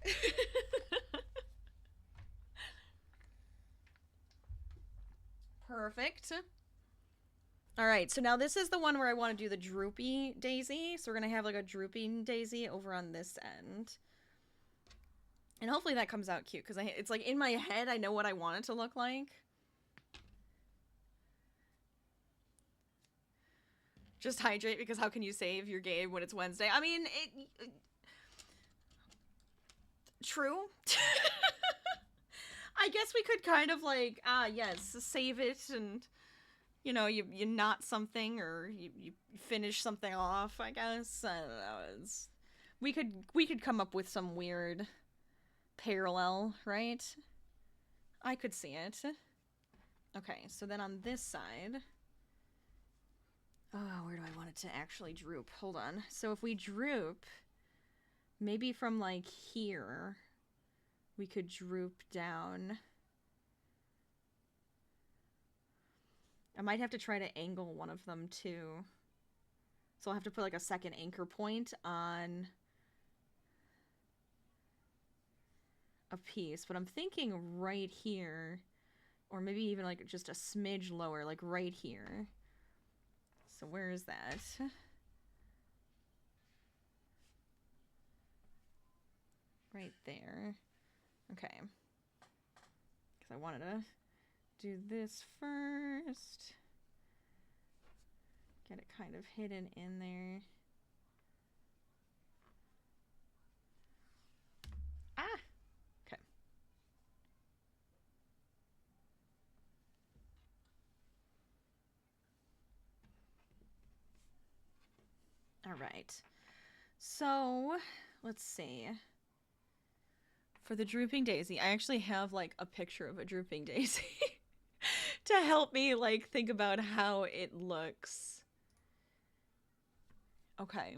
Perfect. All right, so now this is the one where I want to do the droopy daisy. So we're going to have like a drooping daisy over on this end. And hopefully that comes out cute because it's like in my head, I know what I want it to look like. Just hydrate because how can you save your game when it's Wednesday? I mean, true. I guess we could kind of like, yes, save it and, you know, you knot something or you finish something off, I guess. I don't know. We could come up with some weird parallel, right? I could see it. Okay, so then on this side... Oh, where do I want it to actually droop? Hold on. So if we droop, maybe from like here, we could droop down. I might have to try to angle one of them too. So I'll have to put like a second anchor point on a piece. But I'm thinking right here Or maybe even like just a smidge lower, like right here. So where is that? Right there. Okay. Because I wanted to do this first. Get it kind of hidden in there. Ah! Okay. All right. So, let's see. For the drooping daisy, I actually have like a picture of a drooping daisy to help me like think about how it looks. Okay.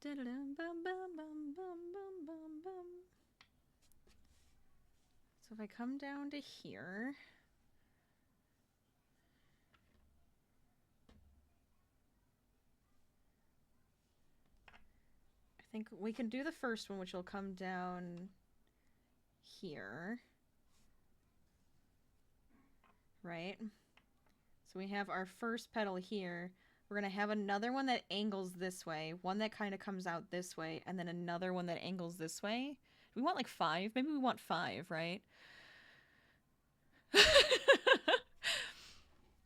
So if I come down to here, I think we can do the first one, which will come down here. Right? So we have our first petal here. We're going to have another one that angles this way, one that kind of comes out this way, and then another one that angles this way. We want like 5. Maybe we want 5, right?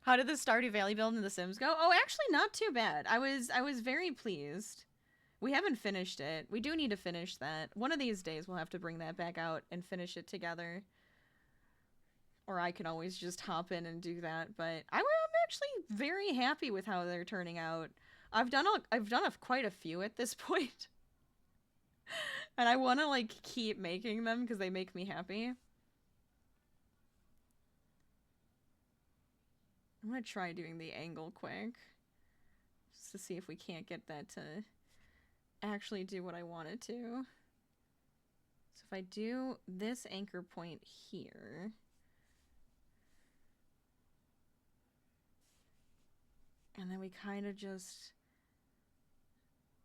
How did the Stardew Valley build in The Sims go? Oh, actually not too bad. I was very pleased. We haven't finished it. We do need to finish that. One of these days we'll have to bring that back out and finish it together. Or I can always just hop in and do that, but I'm actually very happy with how they're turning out. I've done quite a few at this point. And I want to like keep making them because they make me happy. I'm going to try doing the angle quick. Just to see if we can't get that to actually do what I want it to. So if I do this anchor point here... And then we kind of just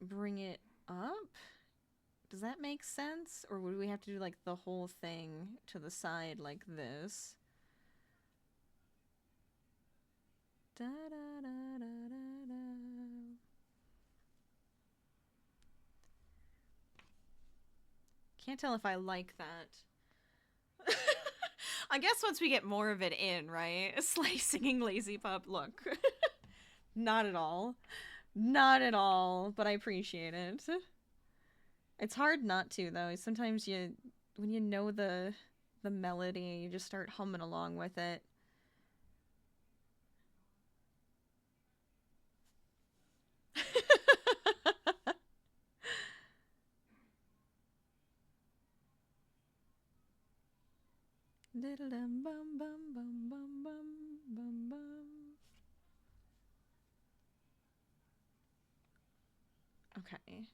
bring it up. Does that make sense? Or would we have to do like the whole thing to the side like this? Da, da, da, da, da, da. Can't tell if I like that. I guess once we get more of it in, right? Slicing LazyPup, look. Not at all. Not at all, but I appreciate it. It's hard not to, though. Sometimes when you know the melody, you just start humming along with it. Diddle dum bum bum bum bum bum bum bum. Okay.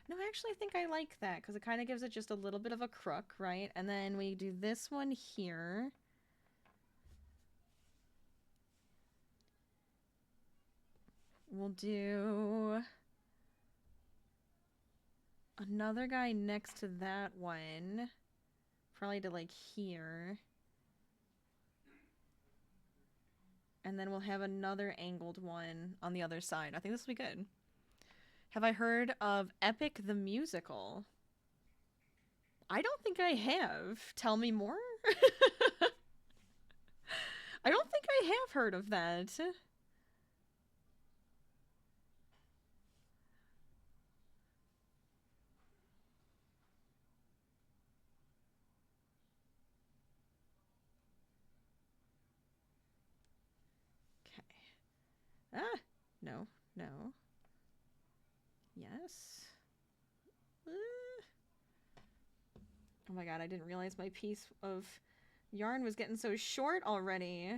No, I actually think I like that because it kind of gives it just a little bit of a crook, right? And then we do this one here. We'll do another guy next to that one. Probably to like here. And then we'll have another angled one on the other side. I think this will be good. Have I heard of Epic the Musical? I don't think I have. Tell me more? I don't think I have heard of that. Okay. Ah! No, no. Yes. Oh my god, I didn't realize my piece of yarn was getting so short already.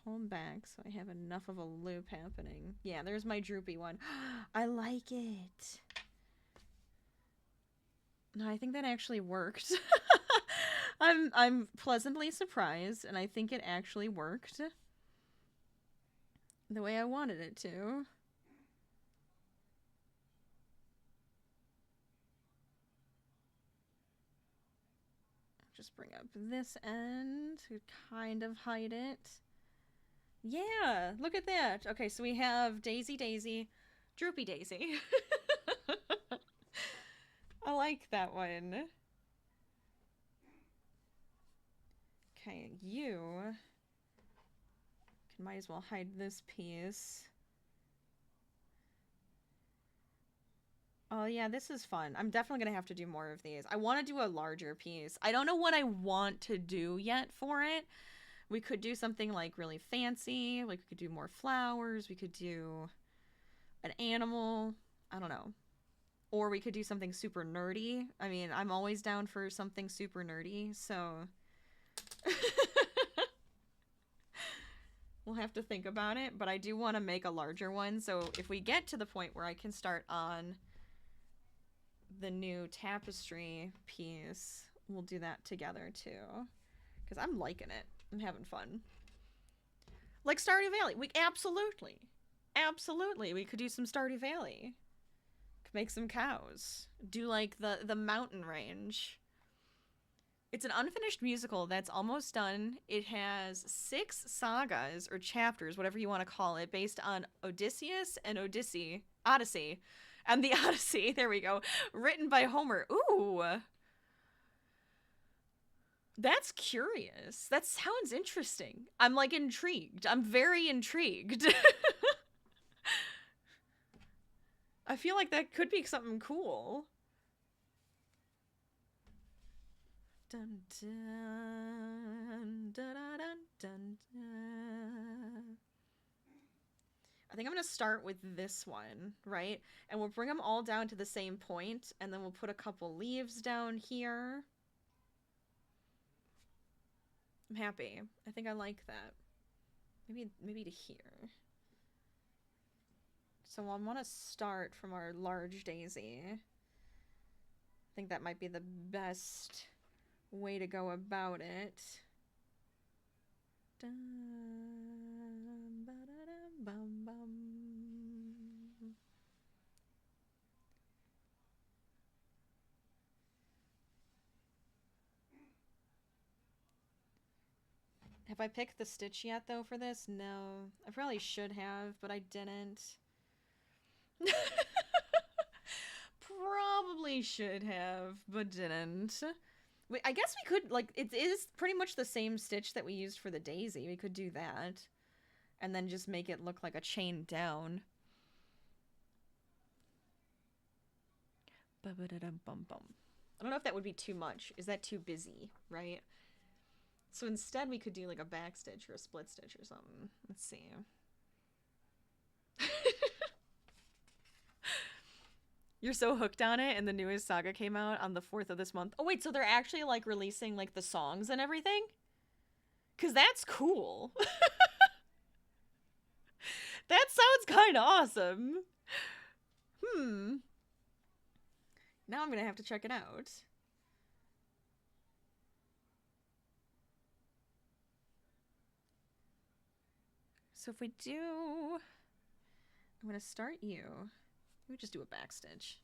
Pull them back so I have enough of a loop happening. Yeah, there's my droopy one. I like it. No, I think that actually worked. I'm pleasantly surprised, and I think it actually worked the way I wanted it to. bring up this end to kind of hide it. Yeah, look at that. Okay, so we have Daisy Daisy, Droopy Daisy. I like that one. Okay, you might as well hide this piece. Oh yeah, this is fun. I'm definitely gonna have to do more of these. I want to do a larger piece. I don't know what I want to do yet for it. We could do something like really fancy. Like we could do more flowers. We could do an animal. I don't know. Or we could do something super nerdy. I mean, I'm always down for something super nerdy, so... We'll have to think about it, but I do want to make a larger one, so if we get to the point where I can start on the new tapestry piece, we'll do that together too. Because I'm liking it. I'm having fun. Like Stardew Valley. We absolutely we could do some Stardew Valley. Could make some cows. Do like the mountain range. It's an unfinished musical that's almost done. It has 6 sagas or chapters, whatever you want to call it, based on Odysseus and Odyssey, and the Odyssey. There we go. Written by Homer. Ooh. That's curious. That sounds interesting. I'm like intrigued. I'm very intrigued. I feel like that could be something cool. Dun, dun, dun, dun, dun, dun, dun. I think I'm going to start with this one, right? And we'll bring them all down to the same point, and then we'll put a couple leaves down here. I'm happy. I think I like that. Maybe to here. So I want to start from our large daisy. I think that might be the best way to go about it. Dun, ba-da-dum, bum, bum. Have I picked the stitch yet, though, for this? No. I probably should have, but I didn't. Probably should have, but didn't. I guess we could, like, it is pretty much the same stitch that we used for the daisy. We could do that. And then just make it look like a chain down. Ba-ba-da-dum-bum-bum. I don't know if that would be too much. Is that too busy, right? So instead we could do like a back stitch or a split stitch or something. Let's see. You're so hooked on it, and the newest saga came out on the 4th of this month. Oh wait, so they're actually like releasing like the songs and everything? 'Cause that's cool. That sounds kind of awesome. Now I'm gonna have to check it out. So if we do... I'm gonna start you. We just do a back stitch.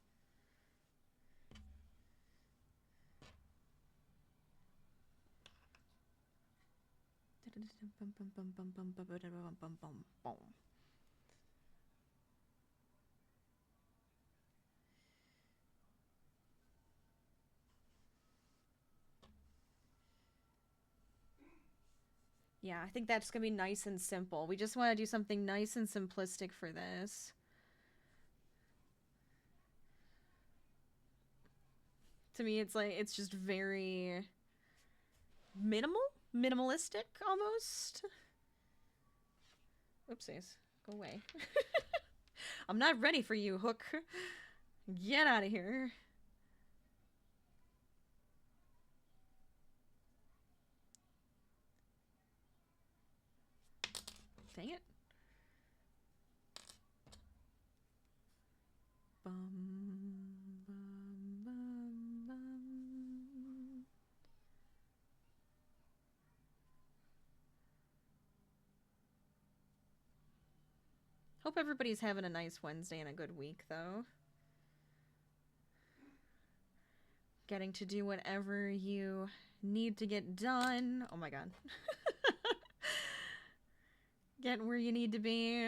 Yeah, I think that's gonna be nice and simple. We just want to do something nice and simplistic for this. To me, it's like, it's just very minimalistic almost. Oopsies, go away. I'm not ready for you, Hook. Get out of here. Dang it. Bum, bum, bum, bum. Hope everybody's having a nice Wednesday and a good week, though. Getting to do whatever you need to get done. Oh my god. Get where you need to be.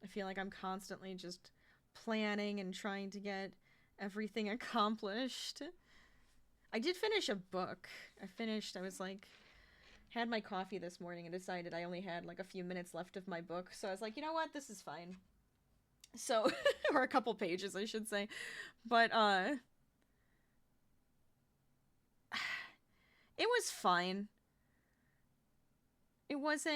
I feel like I'm constantly just planning and trying to get everything accomplished. I did finish a book. I was like, had my coffee this morning and decided I only had like a few minutes left of my book. So I was like, you know what? This is fine. So, or a couple pages, I should say. But, it was fine. It was,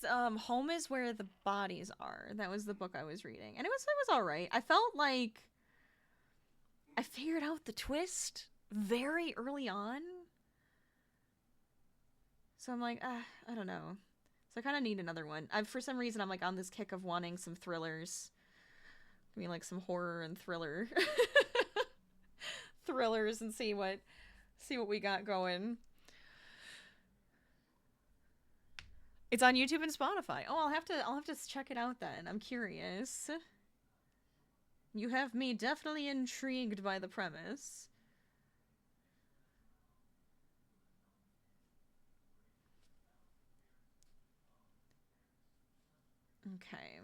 Home is Where the Bodies Are. That was the book I was reading. And it was alright. I felt like I figured out the twist very early on. So I'm like, I don't know. So I kind of need another one. For some reason, I'm like on this kick of wanting some thrillers. I mean, like some horror and thriller thrillers, and see what we got going. It's on YouTube and Spotify. Oh, I'll have to check it out then. I'm curious. You have me definitely intrigued by the premise. Okay.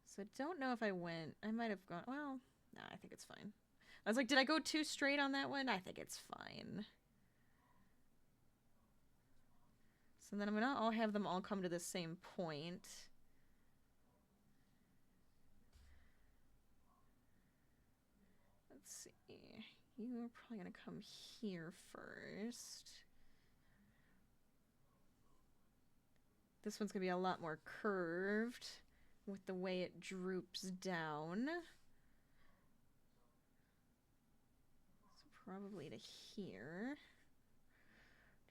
So I don't know if I went. I might have gone. Well, nah, I think it's fine. I was like, did I go too straight on that one? I think it's fine. So then I'm gonna all have them all come to the same point. Let's see. You're probably gonna come here first. This one's gonna be a lot more curved with the way it droops down. So probably to here.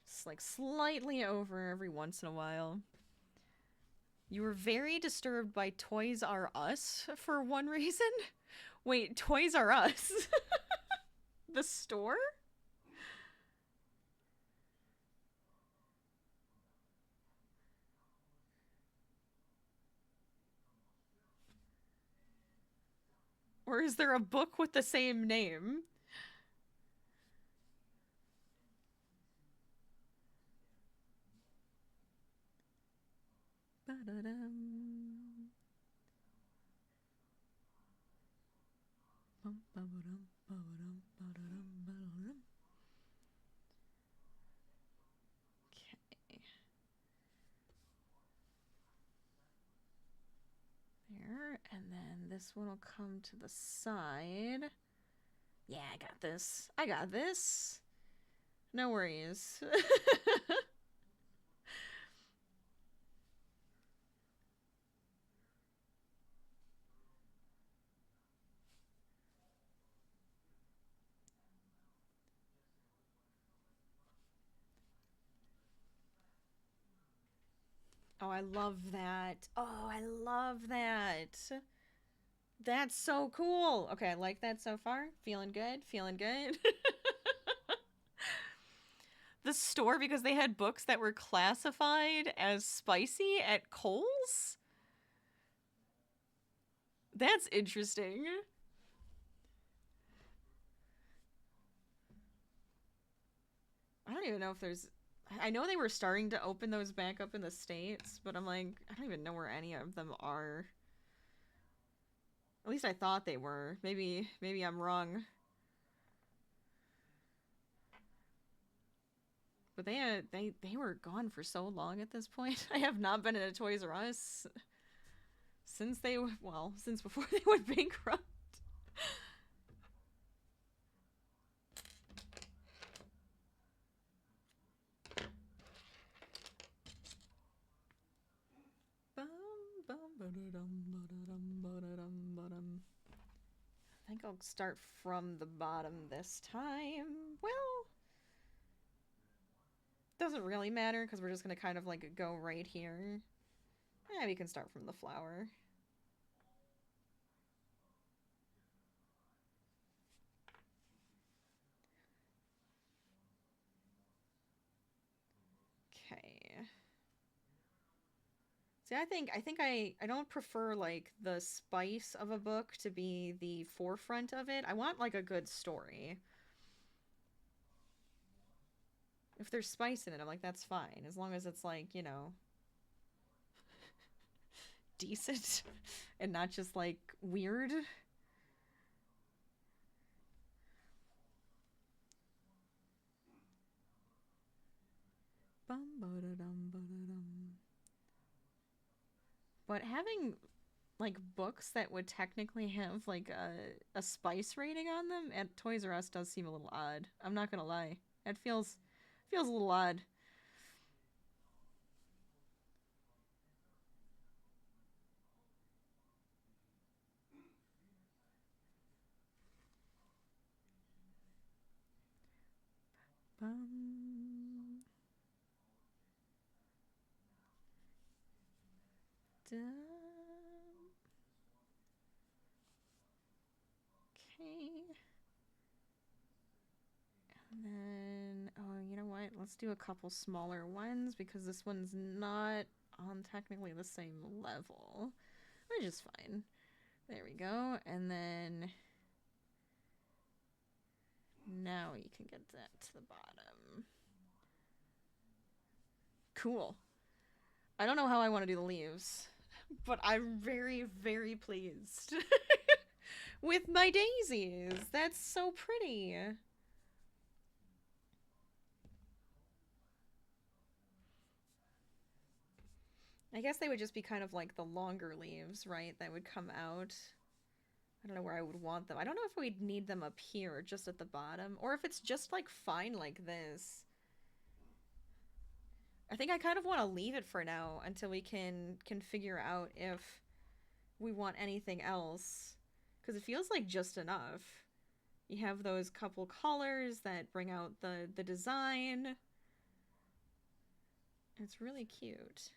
Just like slightly over every once in a while. You were very disturbed by Toys R Us for one reason? Wait, Toys R Us? The store? Or is there a book with the same name? Ba-da-dum. Bum-ba-ba-dum, ba-ba-dum, ba-da-dum, ba-da-dum. Okay. There, and then this one will come to the side. Yeah, I got this. I got this. No worries. Oh, I love that. Oh, I love that. That's so cool. Okay, I like that so far. Feeling good. Feeling good. The store, because they had books that were classified as spicy at Kohl's? That's interesting. I don't even know if there's... I know they were starting to open those back up in the States, but I'm like, I don't even know where any of them are. At least I thought they were. Maybe I'm wrong. But they were gone for so long at this point. I have not been in a Toys R Us since since before they went bankrupt. I think I'll start from the bottom this time. Well, doesn't really matter because we're just gonna kind of like go right here. Yeah, we can start from the flower. Okay. See, I don't prefer like the spice of a book to be the forefront of it. I want like a good story. If there's spice in it, I'm like, that's fine. As long as it's like, you know, decent and not just like weird. Bum ba da dum ba da dum. But having like books that would technically have like a spice rating on them at Toys R Us does seem a little odd. I'm not gonna lie. It feels a little odd. Bum. Dum. Okay. And then, oh, you know what? Let's do a couple smaller ones because this one's not on technically the same level, which is fine. There we go. And then now you can get that to the bottom. Cool. I don't know how I want to do the leaves, but I'm very, very pleased with my daisies. That's so pretty. I guess they would just be kind of like the longer leaves, right? That would come out. I don't know where I would want them. I don't know if we'd need them up here or just at the bottom, or if it's just like fine like this. I think I kind of want to leave it for now until we can figure out if we want anything else, because it feels like just enough. You have those couple colors that bring out the design. It's really cute.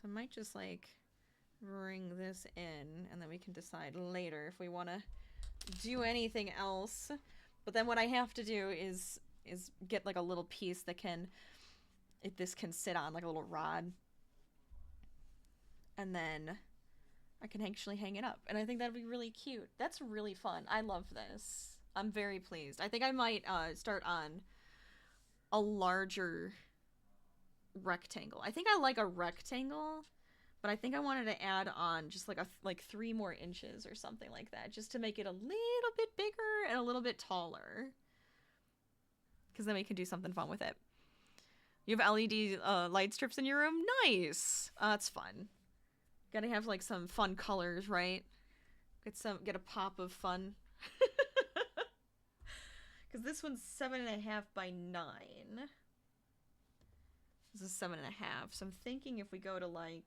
So I might just like bring this in and then we can decide later if we want to do anything else. But then what I have to do is get like a little piece that can, if this can sit on like a little rod, and then I can actually hang it up. And I think that'd be really cute. That's really fun. I love this. I'm very pleased. I think I might start on a larger rectangle. I think I like a rectangle, but I think I wanted to add on just like 3 more inches or something like that, just to make it a little bit bigger and a little bit taller. Because then we can do something fun with it. You have LED light strips in your room? Nice! That's fun. Gotta have like some fun colors, right? Get a pop of fun. Because this one's 7.5 by 9. This is 7.5. So I'm thinking if we go to like,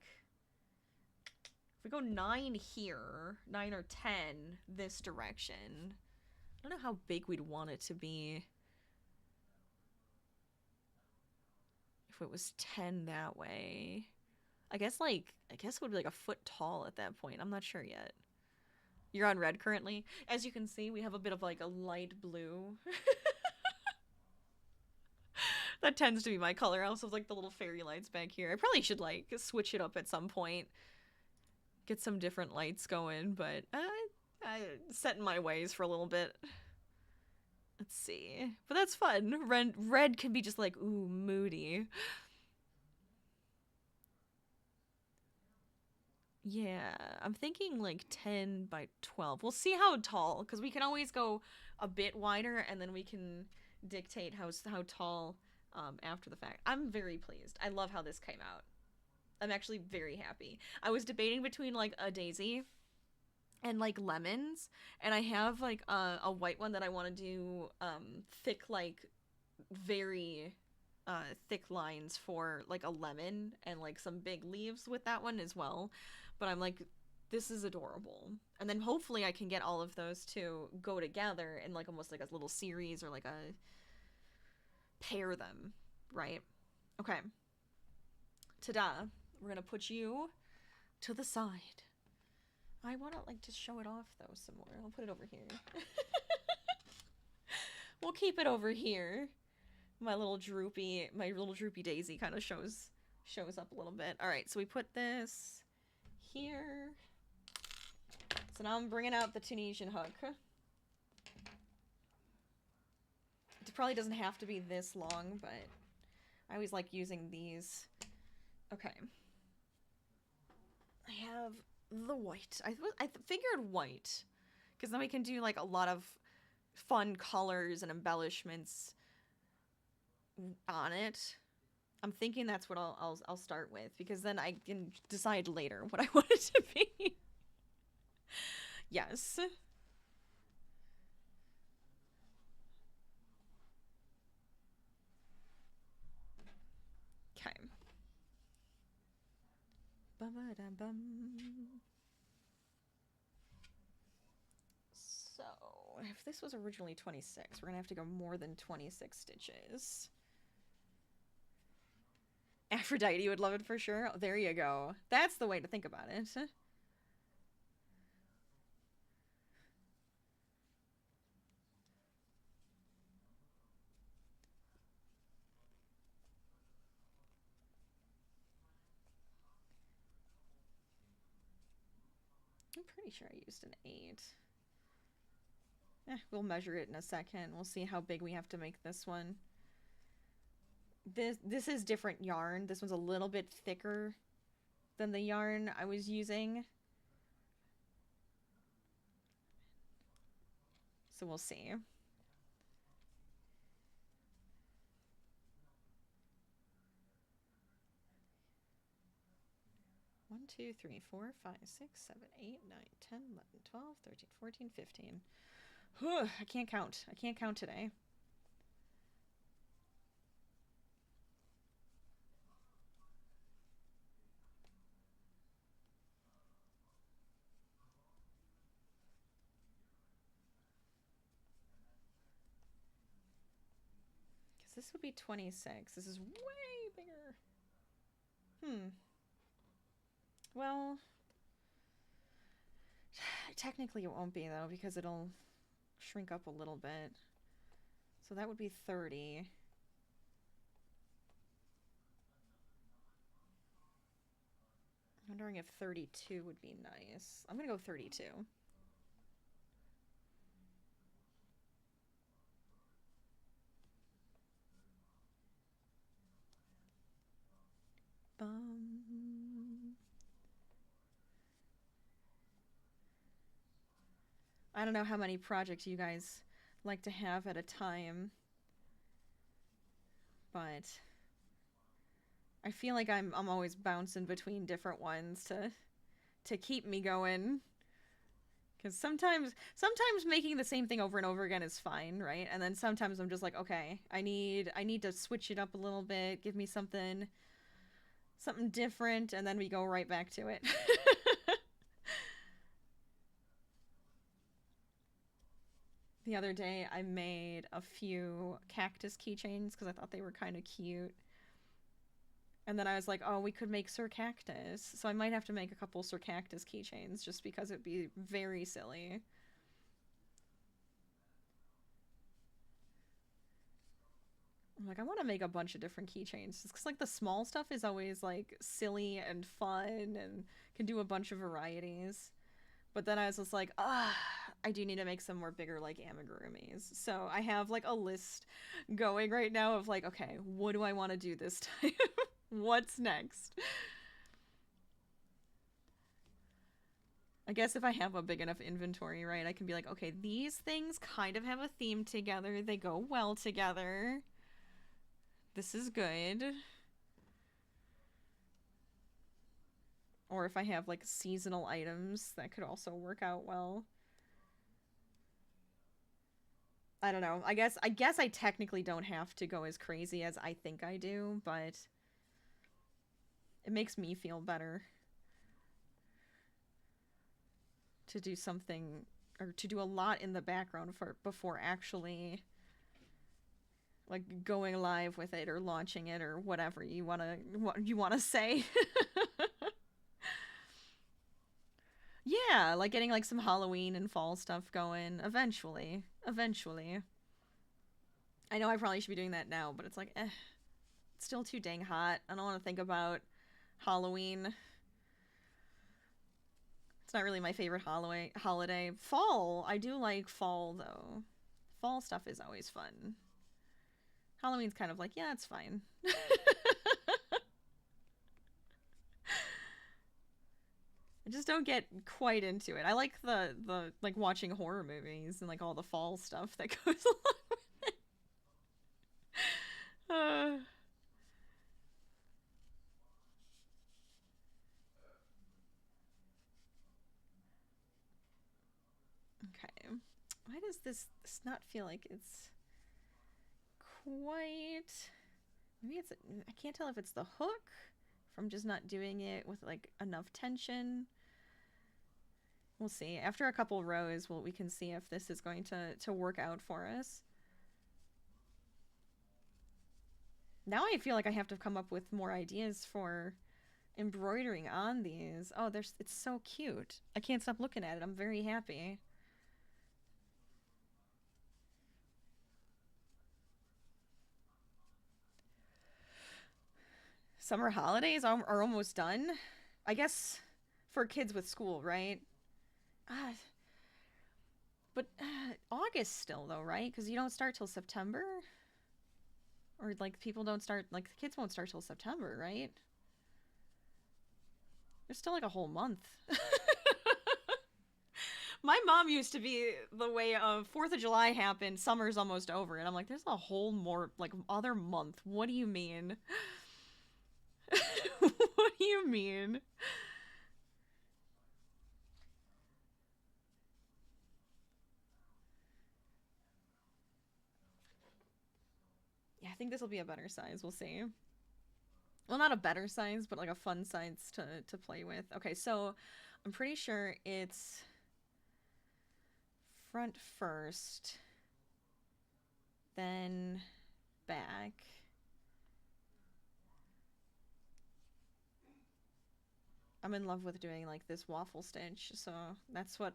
if we go 9 here, 9 or 10 this direction. I don't know how big we'd want it to be. If it was 10 that way. I guess it would be like a foot tall at that point. I'm not sure yet. You're on red currently. As you can see, we have a bit of like a light blue. That tends to be my color. I also have like the little fairy lights back here. I probably should like switch it up at some point. Get some different lights going, but I set in my ways for a little bit. Let's see. But that's fun. Red can be just like, ooh, moody. Yeah, I'm thinking like 10 by 12. We'll see how tall, because we can always go a bit wider, and then we can dictate how tall after the fact. I'm very pleased. I love how this came out. I'm actually very happy. I was debating between like a daisy and like lemons, and I have like a white one that I want to do thick, like very thick lines for like a lemon, and like some big leaves with that one as well. But I'm like, this is adorable. And then hopefully I can get all of those to go together in like almost like a little series, or like a pair them, right? Okay. Ta-da. We're gonna put you to the side. I want to like to show it off though some more. I'll put it over here. We'll keep it over here. My little droopy daisy kind of shows shows up a little bit. All right, so we put this here. So now I'm bringing out the Tunisian hook. It probably doesn't have to be this long, but I always like using these. Okay. I have the white. I figured white, because then we can do like a lot of fun colors and embellishments on it. I'm thinking that's what I'll start with, because then I can decide later what I want it to be. Yes. Okay. Bum-ba-dum-bum. So, if this was originally 26, we're gonna have to go more than 26 stitches. Aphrodite would love it for sure. Oh, there you go. That's the way to think about it. I'm pretty sure I used an 8. We'll measure it in a second. We'll see how big we have to make this one. This is different yarn. This one's a little bit thicker than the yarn I was using. So we'll see. One, 2, 3, 4, 5, 6, 7, 8, 9, 10, 11, 12, 13, 14, 15. Whew, I can't count. I can't count today. Because this would be 26. This is way bigger. Well, technically it won't be, though, because it'll shrink up a little bit. So that would be 30. I'm wondering if 32 would be nice. I'm gonna go 32. I don't know how many projects you guys like to have at a time, but I feel like I'm always bouncing between different ones to keep me going. Because sometimes making the same thing over and over again is fine, right? And then sometimes I'm just like, okay, I need to switch it up a little bit, give me something different, and then we go right back to it. The other day I made a few cactus keychains because I thought they were kind of cute. And then I was like, oh, we could make Sir Cactus. So I might have to make a couple Sir Cactus keychains just because it'd be very silly. I'm like, I want to make a bunch of different keychains. Because, like, the small stuff is always, like, silly and fun and can do a bunch of varieties. But then I was just like, I do need to make some more bigger, like, amigurumis. So I have, like, a list going right now of, like, okay, what do I want to do this time? What's next? I guess if I have a big enough inventory, right, I can be like, okay, these things kind of have a theme together. They go well together. This is good. Or if I have, like, seasonal items, that could also work out well. I don't know. I guess I technically don't have to go as crazy as I think I do, but it makes me feel better to do something, or to do a lot in the background before actually, like, going live with it or launching it or whatever you wanna say. Yeah, like getting, like, some Halloween and fall stuff going eventually. I know I probably should be doing that now, but it's like, It's still too dang hot. I don't want to think about Halloween. It's not really my favorite holiday. Fall. I do like fall, though. Fall stuff is always fun. Halloween's kind of like, yeah, it's fine. I just don't get quite into it. I like the like watching horror movies and like all the fall stuff that goes along with it. Okay. Why does this not feel like it's quite... Maybe it's... I can't tell if it's the hook from just not doing it with like enough tension. We'll see. After a couple rows, we can see if this is going to work out for us. Now I feel like I have to come up with more ideas for embroidering on these. Oh, it's so cute. I can't stop looking at it. I'm very happy. Summer holidays are almost done. I guess for kids with school, right? But August still, though, right? Because you don't start till September? Or, like, people don't start... Like, the kids won't start till September, right? There's still, like, a whole month. My mom used to be the way of 4th of July happened, summer's almost over. And I'm like, there's a whole more, like, other month. What do you mean? What do you mean? Yeah, I think this will be a better size. We'll see. Well, not a better size, but like a fun size to play with. Okay, so I'm pretty sure it's front first, then back. I'm in love with doing like this waffle stitch, so that's what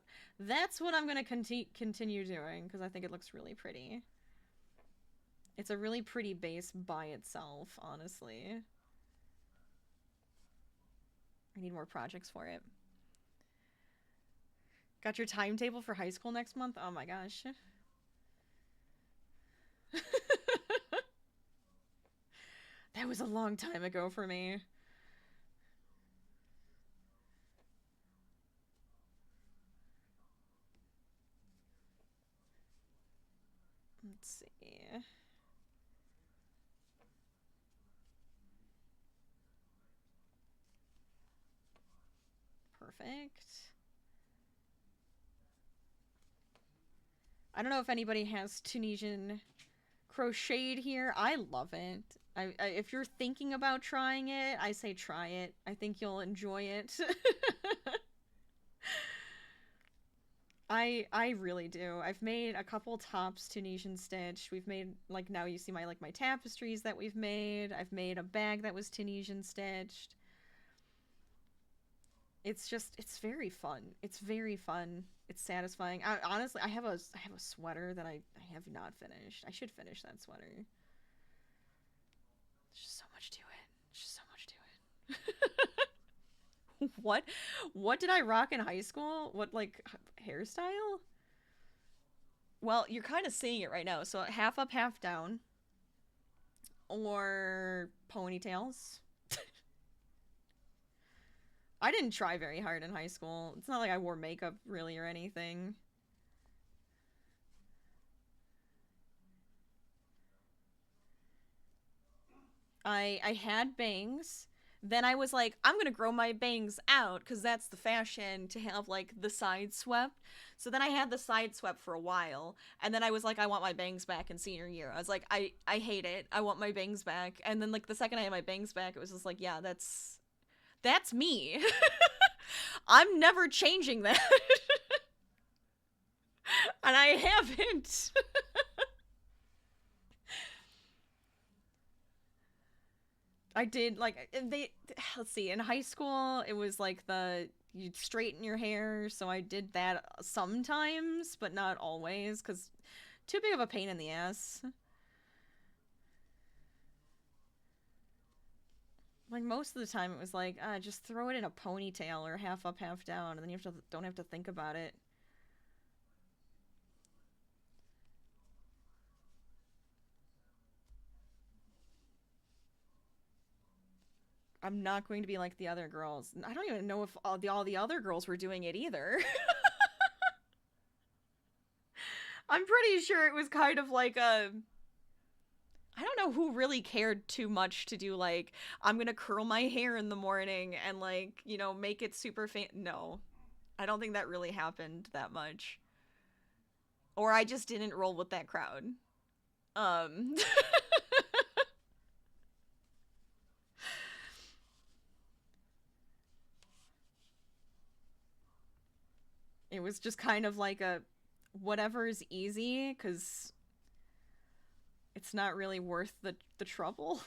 I'm gonna continue doing because I think it looks really pretty. It's a really pretty base by itself, honestly. I need more projects for it. Got your timetable for high school next month? Oh my gosh. That was a long time ago for me. Let's see. Perfect. I don't know if anybody has Tunisian crocheted here. I love it. If you're thinking about trying it, I say try it. I think you'll enjoy it. I really do. I've made a couple tops Tunisian stitch. We've made, like, now you see my tapestries that we've made. I've made a bag that was Tunisian stitched. It's very fun. It's very fun. It's satisfying. Honestly, I have a sweater that I have not finished. I should finish that sweater. There's just so much to it. There's just so much to it. What did I rock in high school? What, like, hairstyle? Well, you're kind of seeing it right now. So half up, half down. Or ponytails. I didn't try very hard in high school. It's not like I wore makeup really or anything. I had bangs. Then I was like, I'm gonna grow my bangs out because that's the fashion to have like the side swept. So then I had the side swept for a while, and then I was like, I want my bangs back in senior year. I was like, I hate it. I want my bangs back. And then like the second I had my bangs back, it was just like, yeah, that's me. I'm never changing that. And I haven't. I did, like, let's see, in high school, it was like you'd straighten your hair, so I did that sometimes, but not always, because too big of a pain in the ass. Like most of the time it was like, just throw it in a ponytail or half up, half down, and then don't have to think about it. I'm not going to be like the other girls. I don't even know if all the other girls were doing it either. I'm pretty sure it was kind of like a. I don't know who really cared too much to do like, I'm gonna curl my hair in the morning and like, make it super No. I don't think that really happened that much. Or I just didn't roll with that crowd. Um It was just kind of like a whatever's easy, because it's not really worth the trouble.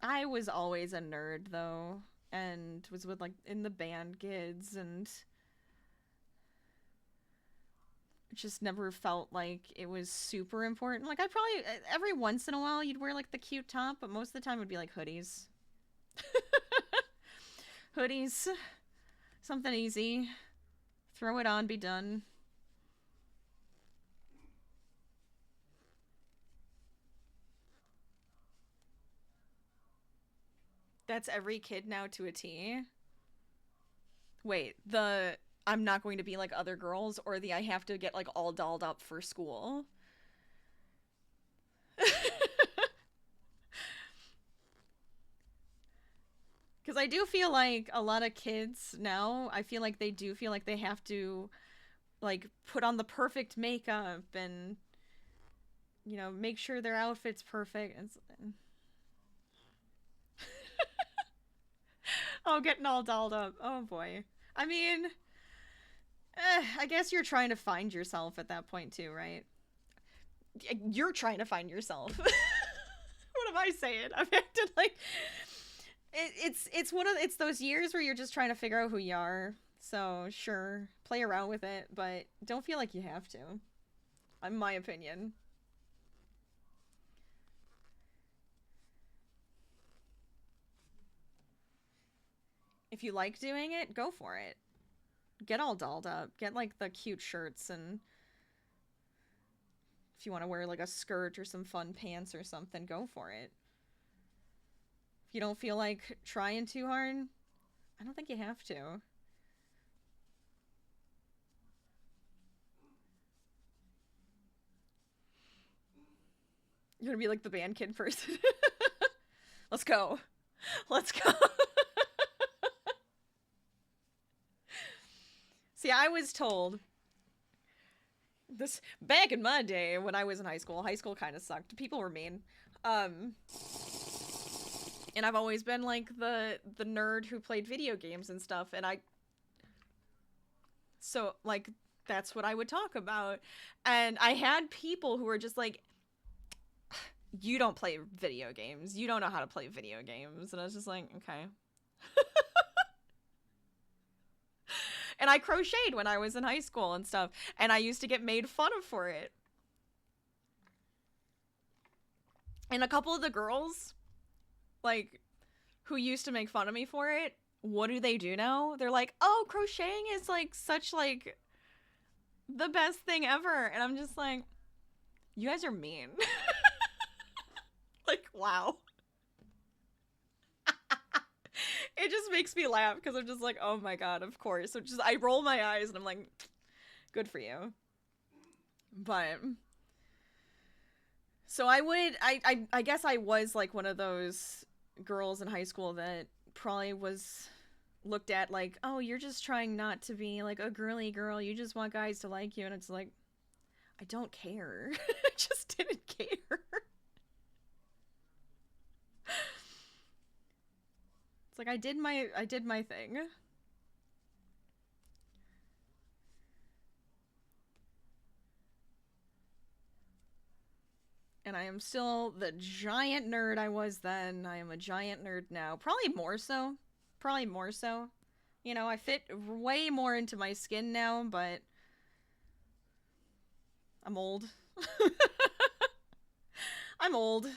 I was always a nerd though, and was with like in the band kids, and just never felt like it was super important. Like I probably every once in a while you'd wear like the cute top, but most of the time it would be like hoodies. Hoodies, something easy. Throw it on, be done. That's every kid now to a T. Wait, the I'm not going to be like other girls, or the I have to get like all dolled up for school. Because I do feel like a lot of kids now, I feel like they do feel like they have to like put on the perfect makeup and make sure their outfit's perfect. Oh, getting all dolled up. Oh boy. I mean, I guess you're trying to find yourself at that point too, right? You're trying to find yourself. What am I saying? I've acted like it's those years where you're just trying to figure out who you are. So sure, play around with it, but don't feel like you have to. In my opinion. If you like doing it, go for it. Get all dolled up. Get like the cute shirts, and if you want to wear like a skirt or some fun pants or something, go for it. If you don't feel like trying too hard, I don't think you have to. You're gonna be like the band kid person. Let's go. Let's go. See, I was told this back in my day when I was in high school. High school kind of sucked. People were mean. And I've always been like the nerd who played video games and stuff, and so like that's what I would talk about. And I had people who were just like, you don't play video games. You don't know how to play video games. And I was just like, okay. And I crocheted when I was in high school and stuff, and I used to get made fun of for it. And a couple of the girls, like, who used to make fun of me for it, what do they do now? They're like, oh, crocheting is like such like the best thing ever. And I'm just like, you guys are mean. Like, wow. It just makes me laugh because I'm just like, oh my god, of course. So just I roll my eyes and I'm like, good for you. But so I guess I was like one of those girls in high school that probably was looked at like, oh, you're just trying not to be like a girly girl. You just want guys to like you. And it's like, I don't care. I just didn't care. It's like I did my thing. And I am still the giant nerd I was then. I am a giant nerd now. Probably more so. Probably more so. You know, I fit way more into my skin now, but I'm old. I'm old.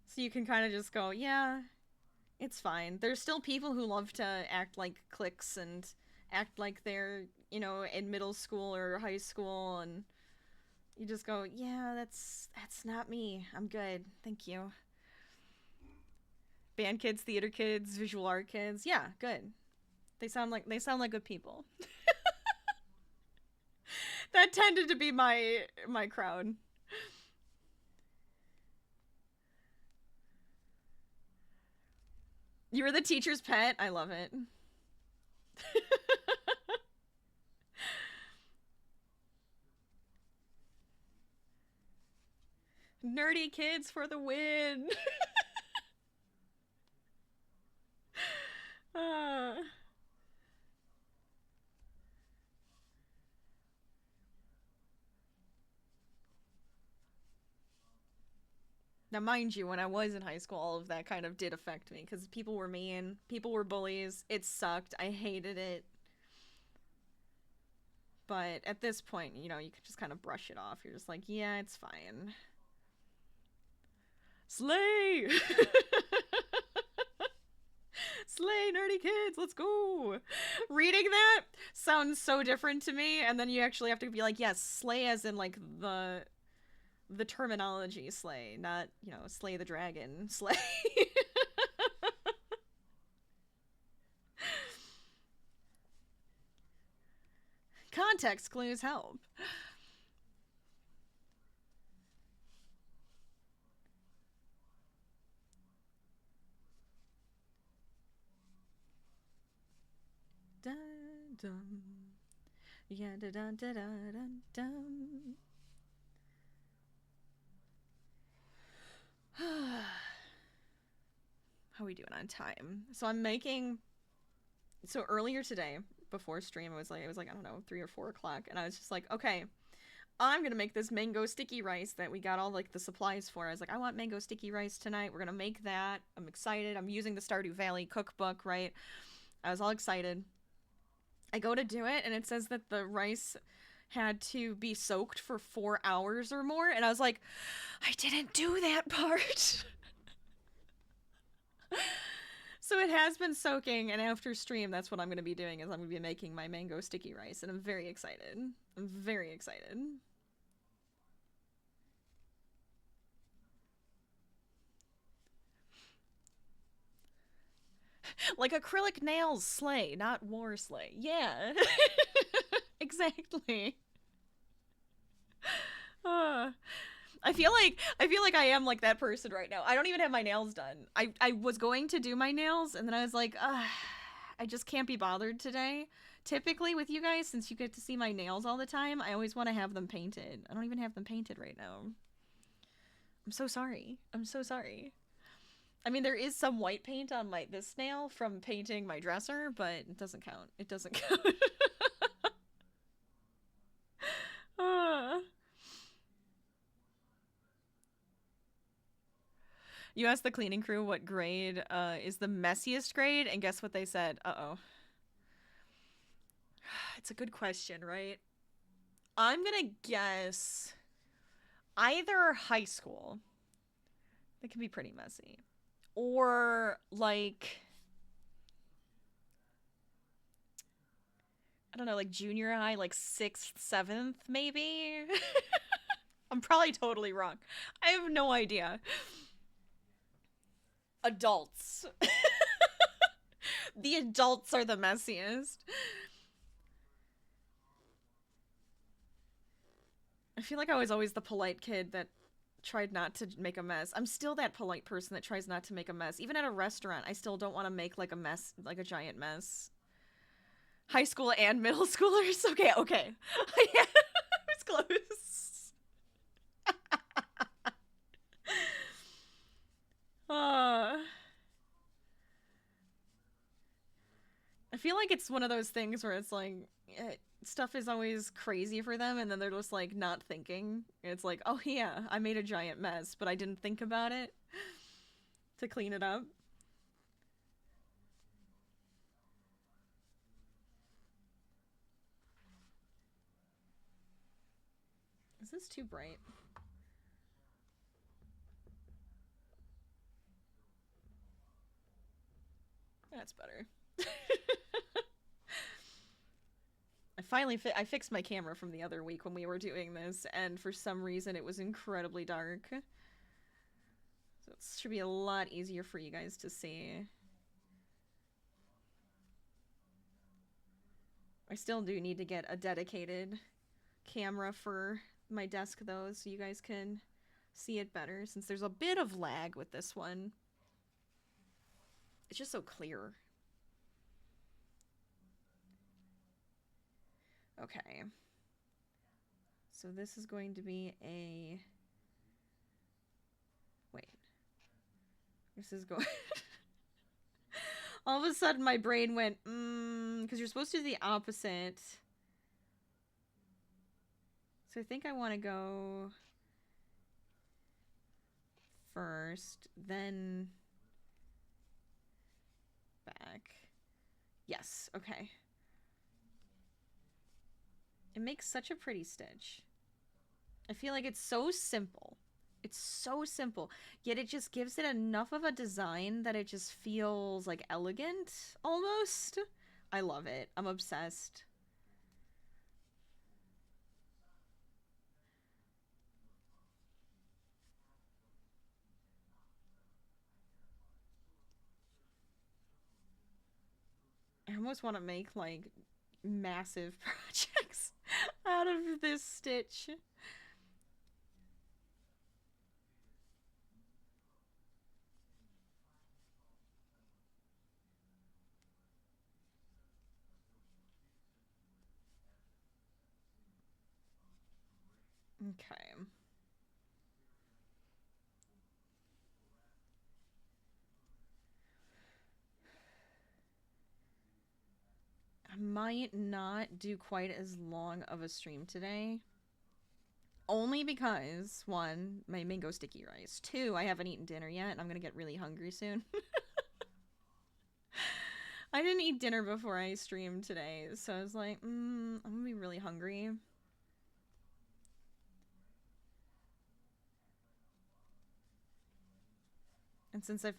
So you can kind of just go, yeah, it's fine. There's still people who love to act like cliques and act like they're, you know, in middle school or high school, and you just go, yeah, that's not me. I'm good. Thank you. Band kids, theater kids, visual art kids. Yeah, good. They sound like good people. That tended to be my crowd. You were the teacher's pet. I love it. Nerdy kids for the win. uh, Now, mind you, when I was in high school, all of that kind of did affect me because people were mean, people were bullies. It sucked. I hated it. But at this point, you know, you could just kind of brush it off. You're just like, yeah, it's fine. Slay! Slay, nerdy kids, let's go! Reading that sounds so different to me, and then you actually have to be like, yes, slay as in, like, the terminology slay, not, you know, slay the dragon slay. Context clues help. Dun dum. Yeah, da dun da da dun dum. How are we doing on time? So I'm making. So earlier today, before stream, it was like I don't know 3 or 4 o'clock, and I was just like, okay, I'm gonna make this mango sticky rice that we got all like the supplies for. I was like, I want mango sticky rice tonight. We're gonna make that. I'm excited. I'm using the Stardew Valley cookbook, right? I was all excited. I go to do it, and it says that the rice had to be soaked for 4 hours or more, and I was like, I didn't do that part. So it has been soaking, and after stream, that's what I'm going to be doing, is I'm going to be making my mango sticky rice, and I'm very excited. I'm very excited. Like acrylic nails slay, not war slay. Yeah. Exactly. Uh, I feel like I am like that person right now. I don't even have my nails done. I was going to do my nails, and then I was like, I just can't be bothered today. Typically with you guys, since you get to see my nails all the time, I always want to have them painted. I don't even have them painted right now. I'm so sorry. I'm so sorry. I mean, there is some white paint on my this nail from painting my dresser, but it doesn't count. It doesn't count. Ah. You asked the cleaning crew what grade is the messiest grade, and guess what they said? Uh-oh. It's a good question, right? I'm gonna guess either high school. That can be pretty messy. Or, like, I don't know, like junior high, like 6th, 7th, maybe? I'm probably totally wrong. I have no idea. Adults. The adults are the messiest. I feel like I was always the polite kid that tried not to make a mess. I'm still that polite person that tries not to make a mess. Even at a restaurant, I still don't want to make like a mess, like a giant mess. High school and middle schoolers? Okay, okay. I was close. uh, I feel like it's one of those things where it's like stuff is always crazy for them, and then they're just like not thinking. It's like, oh yeah, I made a giant mess, but I didn't think about it to clean it up. Is this too bright? That's better. I fixed my camera from the other week when we were doing this, and for some reason it was incredibly dark. So it should be a lot easier for you guys to see. I still do need to get a dedicated camera for my desk though, so you guys can see it better, since there's a bit of lag with this one. It's just so clear. Okay. So this is going to be a... Wait. This is going... All of a sudden my brain went, because you're supposed to do the opposite. So I think I want to go first, then back. Yes, okay. It makes such a pretty stitch. I feel like it's so simple. It's so simple, yet it just gives it enough of a design that it just feels like elegant, almost. I love it. I'm obsessed. I almost want to make, like, massive projects out of this stitch. Okay. I might not do quite as long of a stream today. Only because, one, my mango sticky rice. Two, I haven't eaten dinner yet, and I'm gonna get really hungry soon. I didn't eat dinner before I streamed today, so I was like, I'm gonna be really hungry. And since I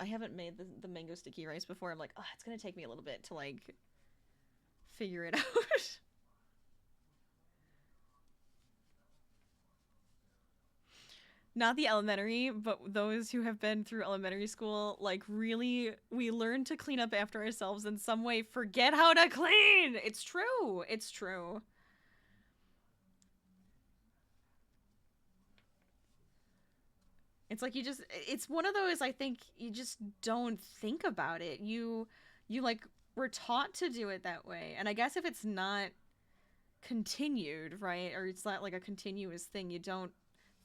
haven't made the mango sticky rice before, I'm like, oh, it's gonna take me a little bit to, like, figure it out. Not the elementary, but those who have been through elementary school, like, really, we learn to clean up after ourselves in some way. Forget how to clean! It's true. It's true. It's like it's one of those, I think, you just don't think about it. You like, were taught to do it that way. And I guess if it's not continued, right, or it's not like a continuous thing, you don't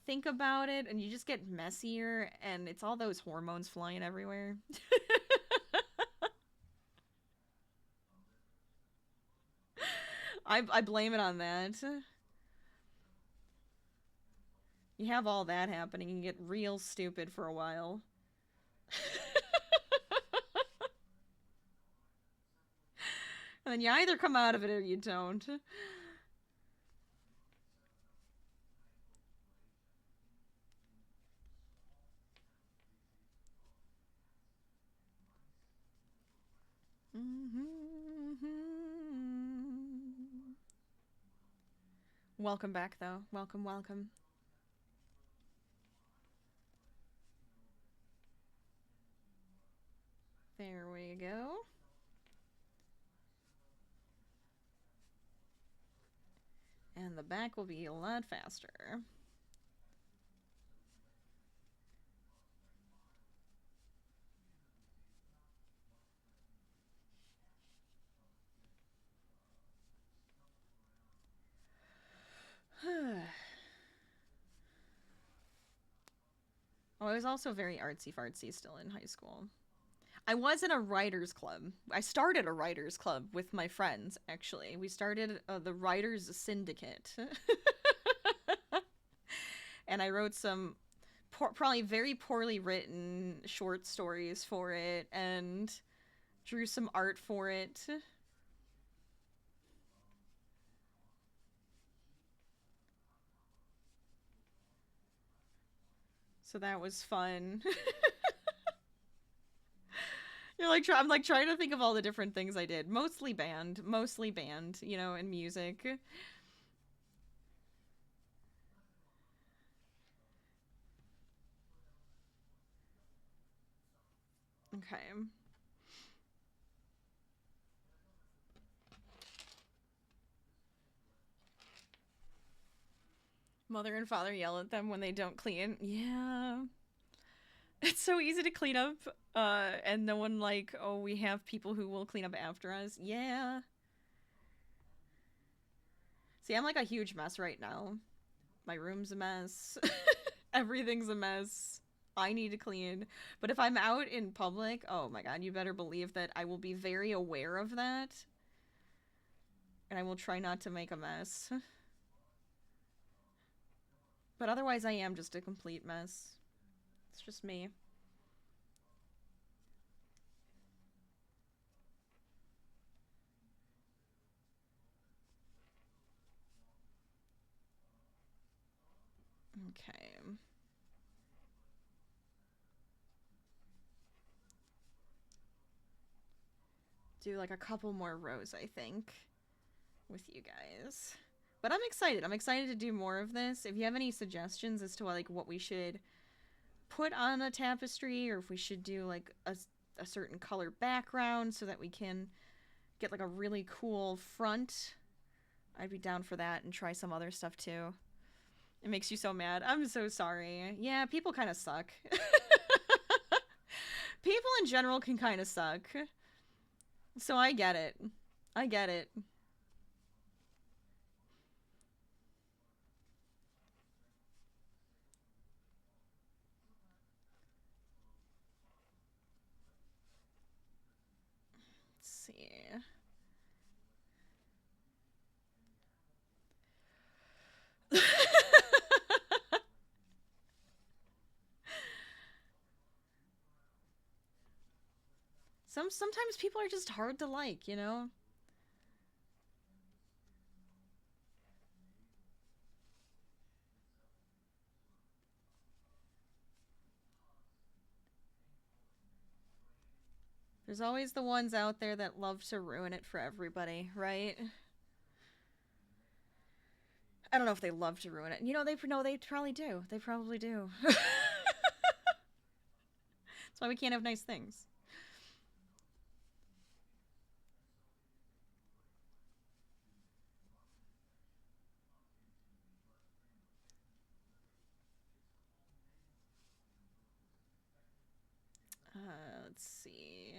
think about it, and you just get messier, and it's all those hormones flying everywhere. I blame it on that. You have all that happening, and you get real stupid for a while. And then you either come out of it or you don't. Welcome back, though. Welcome, welcome. There we go. And the back will be a lot faster. Oh, I was also very artsy-fartsy still in high school. I was in a writer's club. I started a writer's club with my friends, actually. We started the Writers Syndicate. And I wrote some probably very poorly written short stories for it, and drew some art for it. So that was fun. You're like, I'm like trying to think of all the different things I did. Mostly band, you know, and music. Okay. Mother and father yell at them when they don't clean. Yeah. It's so easy to clean up, and no one like, oh, we have people who will clean up after us. Yeah. See, I'm like a huge mess right now. My room's a mess. Everything's a mess. I need to clean. But if I'm out in public, oh my god, you better believe that I will be very aware of that. And I will try not to make a mess. But otherwise, I am just a complete mess. It's just me. Okay. Do like a couple more rows, I think, with you guys. But I'm excited. I'm excited to do more of this. If you have any suggestions as to like what we should put on a tapestry, or if we should do like a certain color background so that we can get like a really cool front, I'd be down for that, and try some other stuff too. It makes you so mad. I'm so sorry. Yeah, people kind of suck. People in general can kind of suck. So I get it. I get it. Let's see. Sometimes people are just hard to like, you know? There's always the ones out there that love to ruin it for everybody, right? I don't know if they love to ruin it. You know, they probably do. They probably do. That's why we can't have nice things. Let's see.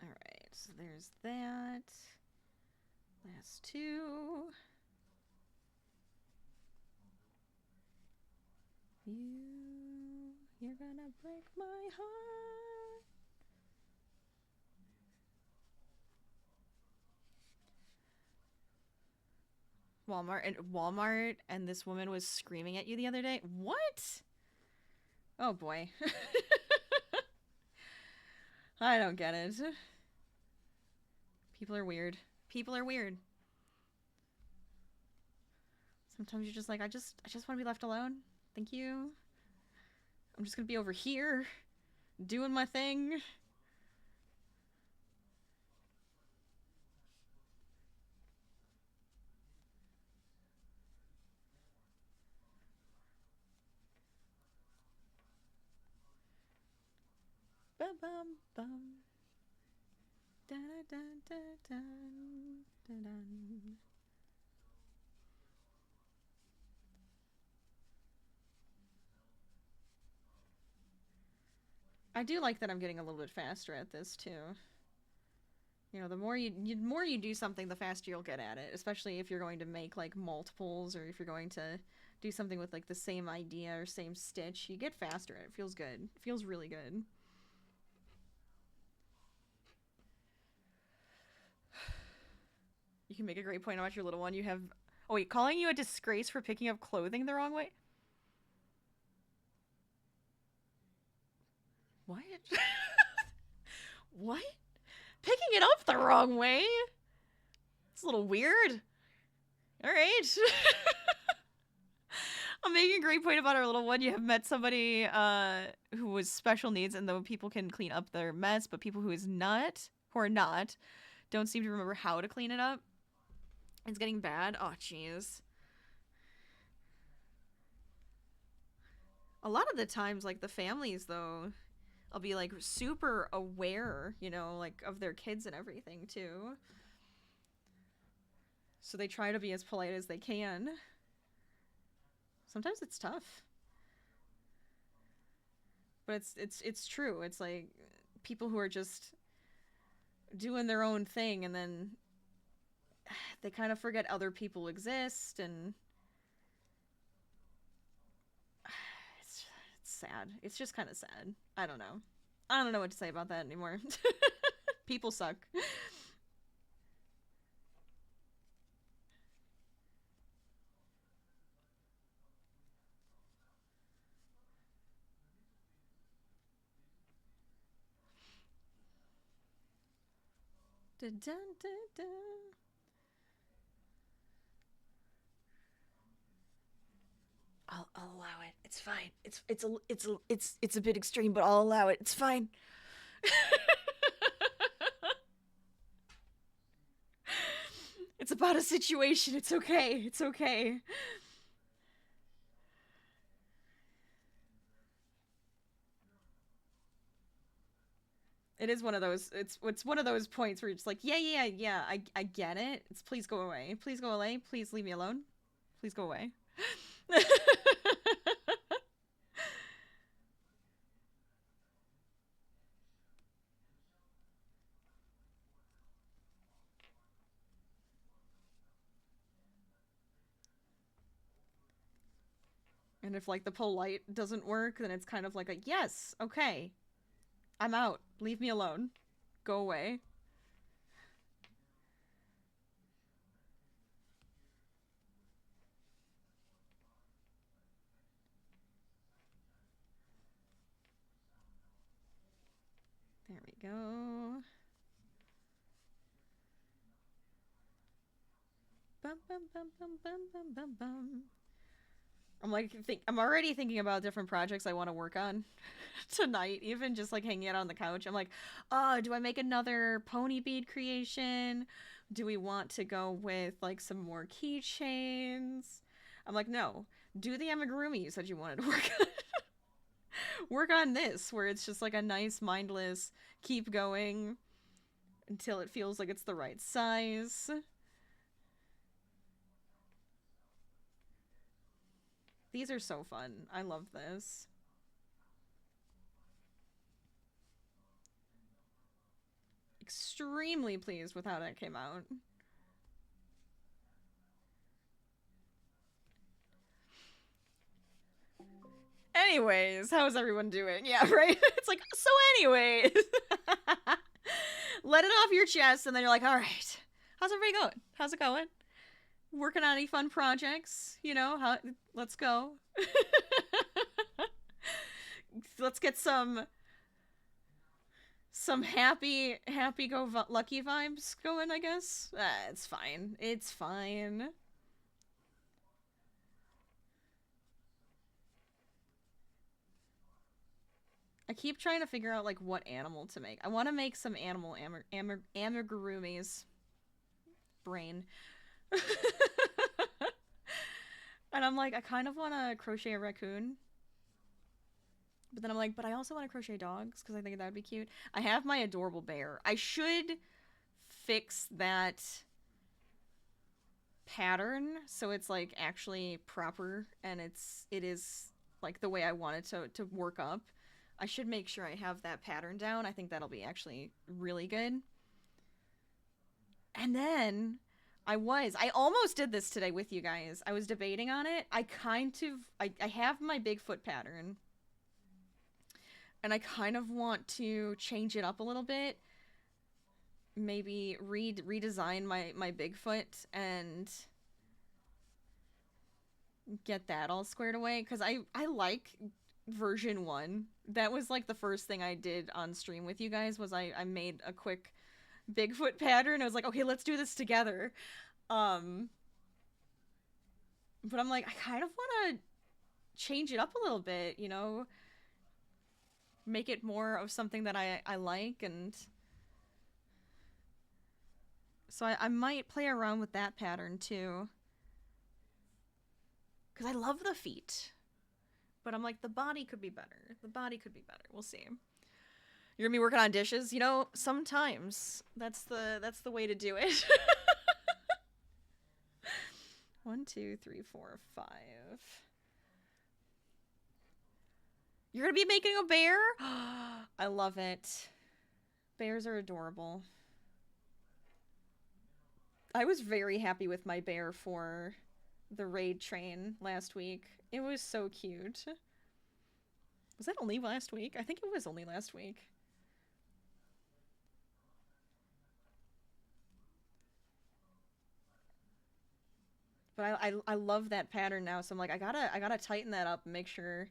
Alright, so there's that. Last two. You're gonna break my heart. Walmart and this woman was screaming at you the other day. What? Oh boy. I don't get it. People are weird. People are weird. Sometimes you're just like, I just want to be left alone. Thank you. I'm just gonna be over here doing my thing. Bum bum bum. Da da da da da da. I do like that I'm getting a little bit faster at this too. You know, the more you do something, the faster you'll get at it. Especially if you're going to make like multiples, or if you're going to do something with like the same idea or same stitch, you get faster. It feels good. It feels really good. You can make a great point about your little one. You have... Oh, wait, calling you a disgrace for picking up clothing the wrong way? What? What? Picking it up the wrong way? It's a little weird. Alright. I'm making a great point about our little one. You have met somebody who was special needs, and though people can clean up their mess, but people who are not, don't seem to remember how to clean it up. It's getting bad. Oh, jeez. A lot of the times, like, the families, though, I'll be, like, super aware, you know, like, of their kids and everything, too. So they try to be as polite as they can. Sometimes it's tough. But it's true. It's like people who are just doing their own thing, and then they kind of forget other people exist, and it's sad. It's just kind of sad. I don't know. I don't know what to say about that anymore. People suck. Dun, dun, dun, dun. I'll allow it. It's fine. It's a bit extreme, but I'll allow it. It's fine. It's about a situation. It's okay. It's okay. It is one of those. It's one of those points where you're just like, yeah. I get it. It's please go away. Please go away. Please leave me alone. Please go away. And if, like, the polite doesn't work, then it's kind of like a, yes, okay, I'm out. Leave me alone. Go away. There we go. Bum, bum, bum, bum, bum, bum, bum, bum. I'm already thinking about different projects I want to work on tonight, even just like hanging out on the couch. I'm like, oh, do I make another pony bead creation? Do we want to go with like some more keychains? I'm like, no, do the amigurumi you said you wanted to work on. Work on this, where it's just like a nice, mindless, keep going until it feels like it's the right size. These are so fun. I love this. Extremely pleased with how that came out. Anyways, how's everyone doing? Yeah, right? It's like, so anyways. Let it off your chest, and then you're like, all right, how's everybody going? How's it going? Working on any fun projects? You know, let's go. Let's get some happy go lucky vibes going, I guess. It's fine. It's fine. I keep trying to figure out like what animal to make. I want to make some animal amigurumis. Brain. And I'm like, I kind of want to crochet a raccoon. But then I'm like, but I also want to crochet dogs because I think that would be cute. I have my adorable bear. I should fix that pattern so it's like actually proper and it is like the way I want it to work up. I should make sure I have that pattern down. I think that'll be actually really good. And then I almost did this today with you guys. I was debating on it. I have my Bigfoot pattern. And I kind of want to change it up a little bit. Maybe redesign my Bigfoot and get that all squared away. Because I like version 1. That was like the first thing I did on stream with you guys was I made a quick Bigfoot pattern. I was like, okay, let's do this together. But I'm like, I kind of want to change it up a little bit, you know? Make it more of something that I like, and so I might play around with that pattern too. Because I love the feet. But I'm like, the body could be better. The body could be better. We'll see. You're gonna be working on dishes? You know, sometimes that's the way to do it. 1, 2, 3, 4, 5. You're gonna be making a bear? I love it. Bears are adorable. I was very happy with my bear for the raid train last week. It was so cute. Was that only last week? I think it was only last week. But I love that pattern now, so I'm like, I gotta tighten that up and make sure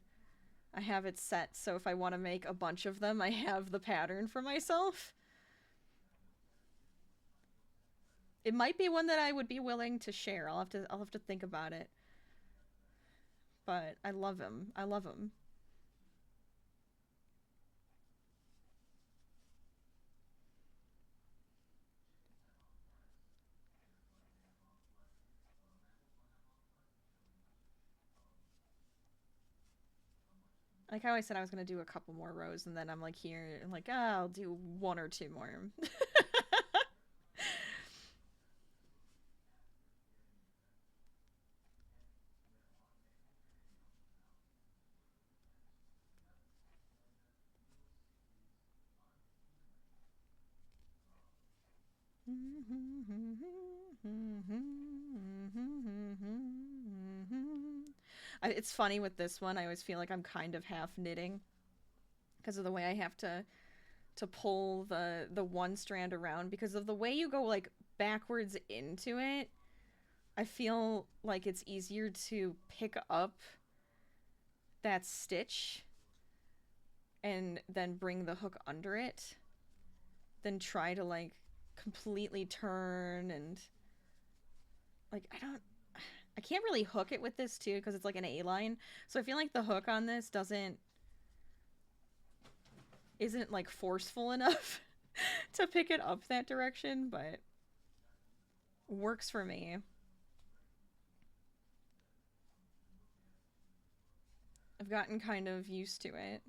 I have it set so if I want to make a bunch of them, I have the pattern for myself. It might be one that I would be willing to share. I'll have to think about it. But I love him. I love him. Like how I said I was gonna do a couple more rows, and then I'm like here, and like, ah, I'll do 1 or 2 more. It's funny with this one, I always feel like I'm kind of half knitting because of the way I have to pull the one strand around, because of the way you go like backwards into it. I feel like it's easier to pick up that stitch and then bring the hook under it than try to like completely turn, and like I can't really hook it with this too because it's like an A-line. So I feel like the hook on this isn't like forceful enough to pick it up that direction, but works for me. I've gotten kind of used to it.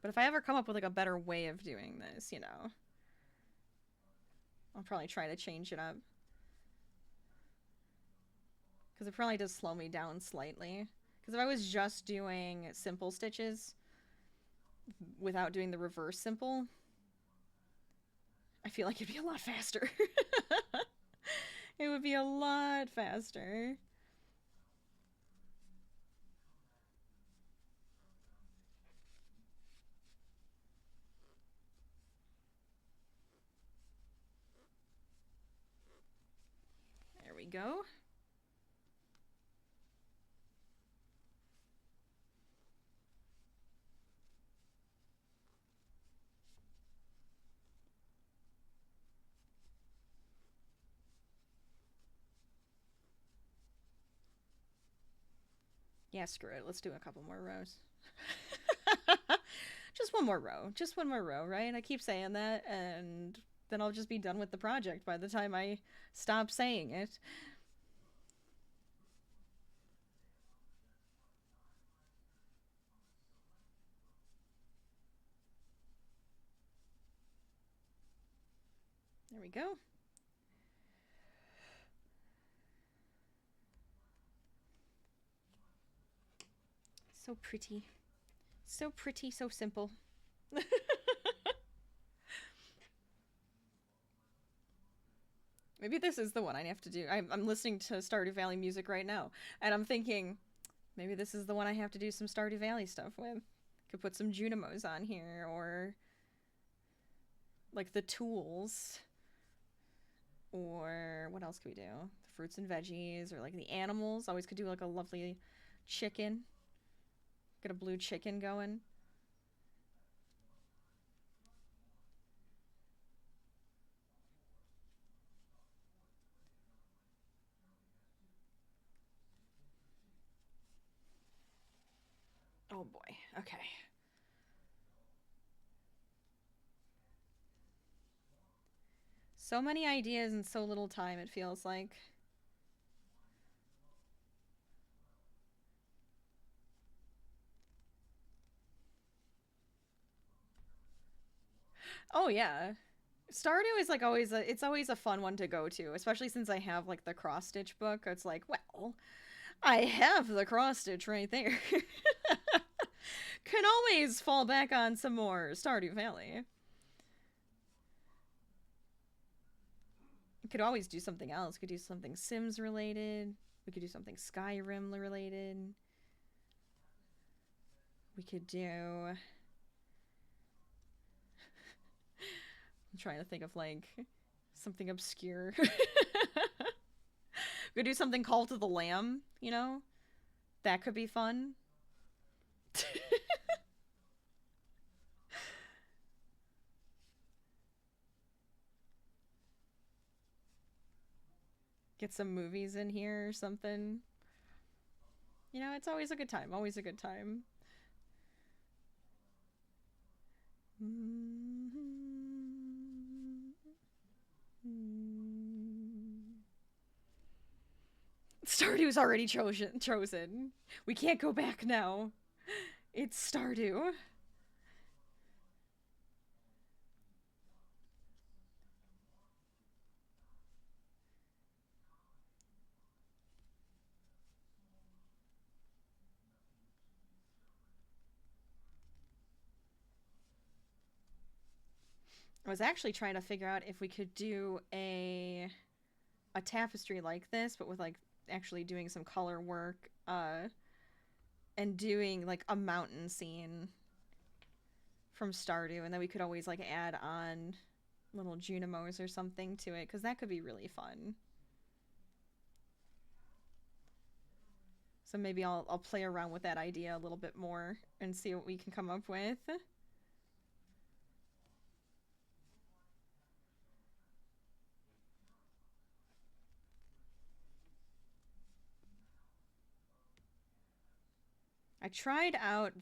But if I ever come up with like a better way of doing this, you know, I'll probably try to change it up. Because it probably does slow me down slightly. Because if I was just doing simple stitches without doing the reverse simple, I feel like it'd be a lot faster. It would be a lot faster. There we go. Yeah, screw it. Let's do a couple more rows. Just one more row. Just one more row, right? I keep saying that, and then I'll just be done with the project by the time I stop saying it. There we go. So pretty. So pretty, so simple. Maybe this is the one I have to do. I'm listening to Stardew Valley music right now, and I'm thinking, maybe this is the one I have to do some Stardew Valley stuff with. Could put some Junimos on here, or like the tools. Or what else could we do? The fruits and veggies, or like the animals. Always could do like a lovely chicken. Get a blue chicken going. Oh boy. Okay. So many ideas in so little time, it feels like. Oh yeah. Stardew is like always it's always a fun one to go to, especially since I have like the cross stitch book. It's like, well, I have the cross stitch right there. Can always fall back on some more Stardew Valley. We could always do something else. We could do something Sims related. We could do something Skyrim related. We could do... I'm trying to think of like something obscure. We could do something Call to the Lamb, you know? That could be fun. Get some movies in here or something. You know, it's always a good time. Always a good time. Stardew's already chosen. We can't go back now. It's Stardew. I was actually trying to figure out if we could do a tapestry like this, but with like actually doing some color work, and doing like a mountain scene from Stardew, and then we could always like add on little Junimos or something to it, because that could be really fun. So maybe I'll play around with that idea a little bit more and see what we can come up with. I tried out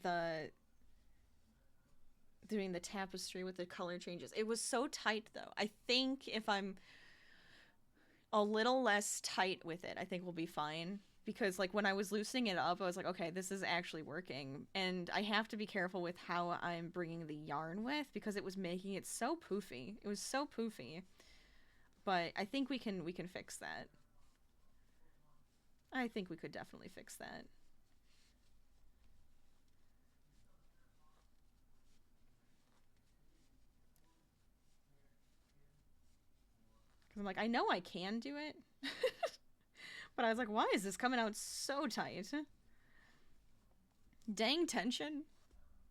doing the tapestry with the color changes. It was so tight though. I think if I'm a little less tight with it, I think we'll be fine. Because like when I was loosening it up, I was like, okay, this is actually working. And I have to be careful with how I'm bringing the yarn with, because it was making it so poofy. It was so poofy. But I think we can fix that. I think we could definitely fix that. Because I'm like, I know I can do it. But I was like, why is this coming out so tight? Dang tension.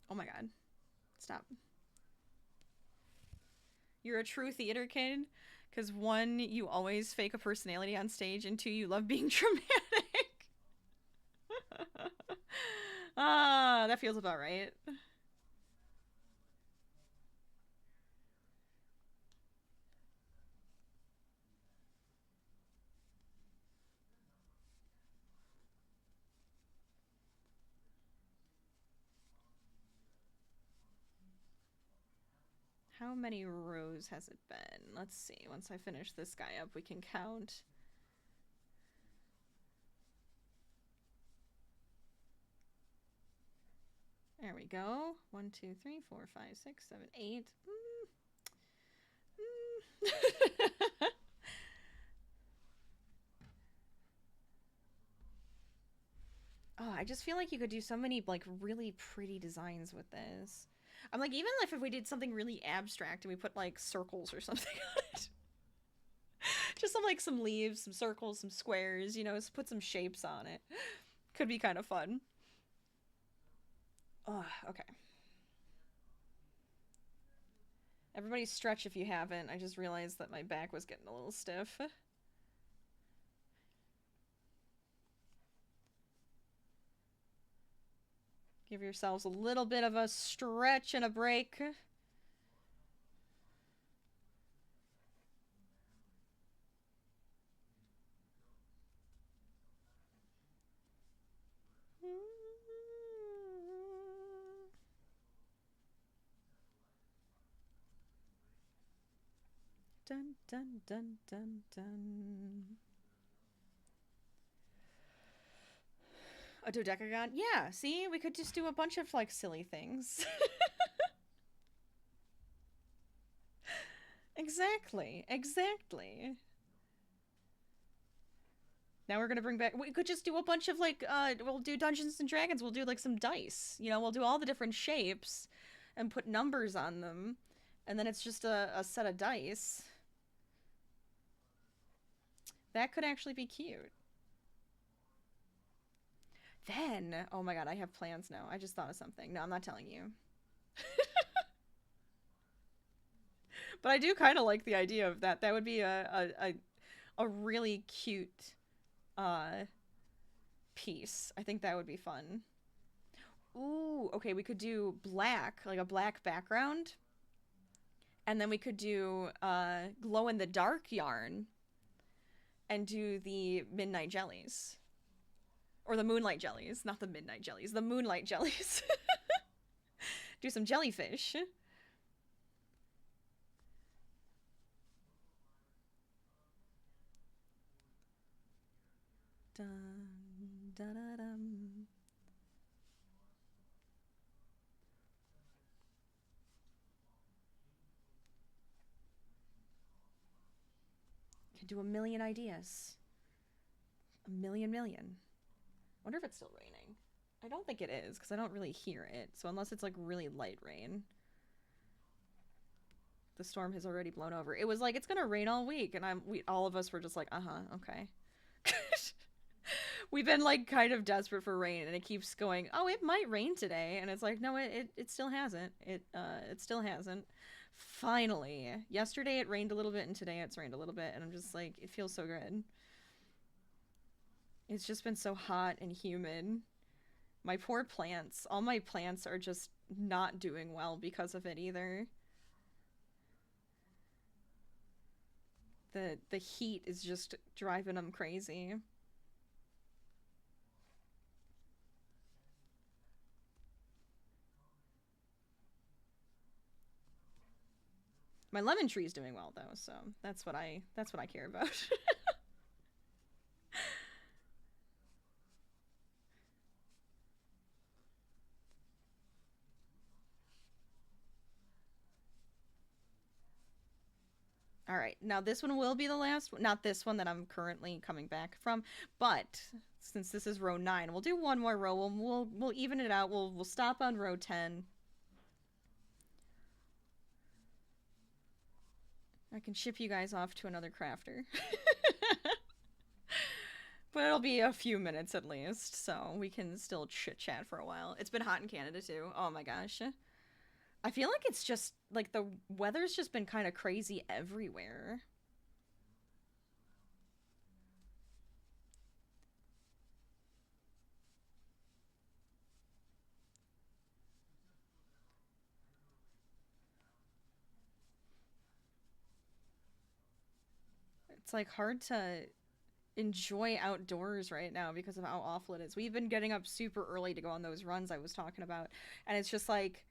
Oh my god. Stop. You're a true theater kid. Because one, you always fake a personality on stage, and two, you love being dramatic. Ah, that feels about right. How many rows has it been? Let's see. Once I finish this guy up, we can count. There we go. 1, 2, 3, 4, 5, 6, 7, 8. Oh, I just feel like you could do so many like really pretty designs with this. I'm like, even if we did something really abstract and we put like circles or something on it. Just some leaves, some circles, some squares, you know, just put some shapes on it. Could be kind of fun. Oh, okay. Everybody stretch if you haven't. I just realized that my back was getting a little stiff. Give yourselves a little bit of a stretch and a break. Dun, dun, dun, dun, dun. A dodecagon? Yeah, see? We could just do a bunch of, like, silly things. Exactly. Exactly. Now we're gonna bring back... We could just do a bunch of, like, we'll do Dungeons and Dragons. We'll do, like, some dice. You know, we'll do all the different shapes and put numbers on them. And then it's just a set of dice. That could actually be cute. Then, oh my god, I have plans now. I just thought of something. No, I'm not telling you. But I do kind of like the idea of that. That would be a really cute piece. I think that would be fun. Ooh, okay, we could do black, like a black background. And then we could do glow-in-the-dark yarn and do the midnight jellies. Or the moonlight jellies, not the midnight jellies, the moonlight jellies. Do some jellyfish. Dun, dun, dun, dun. Could do a million ideas. A million. Wonder if it's still raining. I don't think it is, because I don't really hear it. So unless it's like really light rain. The storm has already blown over. It was like, it's gonna rain all week, and all of us were just like, okay. We've been like kind of desperate for rain, and it keeps going, oh, it might rain today, and it's like, no, it still hasn't. It still hasn't. Finally. Yesterday it rained a little bit, and today it's rained a little bit, and I'm just like, it feels so good. It's just been so hot and humid. My poor plants. All my plants are just not doing well because of it either. The heat is just driving them crazy. My lemon tree is doing well though, so that's what I care about. All right, now this one will be the last one. Not this one that I'm currently coming back from, but since this is row 9, we'll do one more row. We'll even it out. We'll stop on row 10. I can ship you guys off to another crafter. But it'll be a few minutes at least, so we can still chit-chat for a while. It's been hot in Canada too. Oh my gosh. I feel like it's just, like, the weather's just been kind of crazy everywhere. It's, like, hard to enjoy outdoors right now because of how awful it is. We've been getting up super early to go on those runs I was talking about, and it's just like,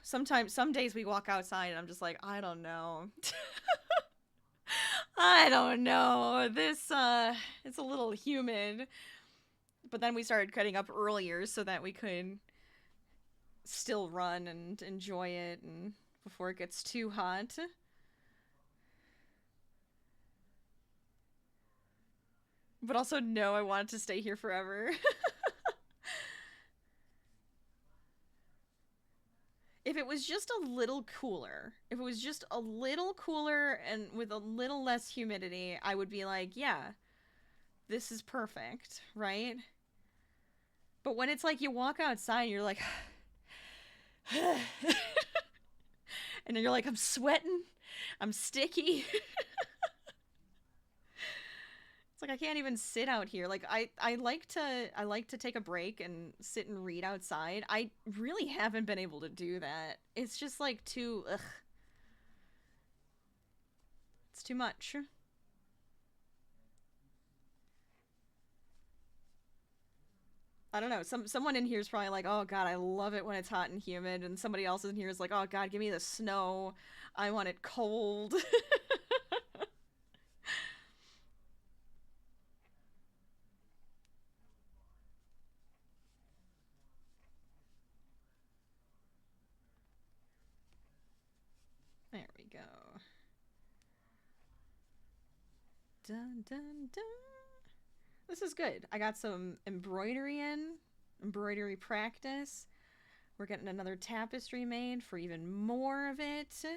sometimes, some days we walk outside and I'm just like, I don't know. I don't know. This, it's a little humid. But then we started getting up earlier so that we could still run and enjoy it and before it gets too hot. But also, no, I wanted to stay here forever. If it was just a little cooler, if it was just a little cooler and with a little less humidity, I would be like, yeah, this is perfect, right? But when it's like you walk outside and you're like, and then you're like, I'm sweating, I'm sticky. It's like I can't even sit out here. Like I like to take a break and sit and read outside. I really haven't been able to do that. It's just like too ugh. It's too much. I don't know. Someone in here is probably like, "Oh God, I love it when it's hot and humid," and somebody else in here is like, "Oh God, give me the snow. I want it cold." There we go. Dun dun dun. This is good. I got some embroidery in, embroidery practice. We're getting another tapestry made for even more of it, so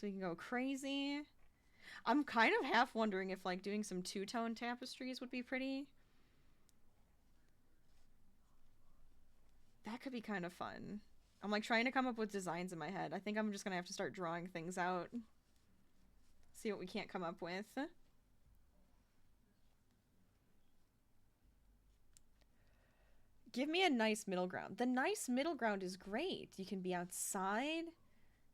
we can go crazy. I'm kind of half wondering if like doing some two-tone tapestries would be pretty. That could be kind of fun. I'm like trying to come up with designs in my head. I think I'm just gonna have to start drawing things out. See what we can't come up with. Give me a nice middle ground. The nice middle ground is great. You can be outside,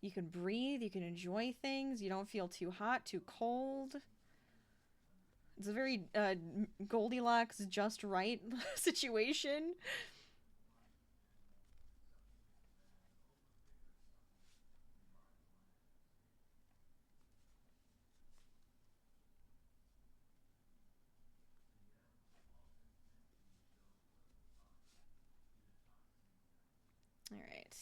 you can breathe, you can enjoy things, you don't feel too hot, too cold. It's a very Goldilocks just right situation. All right.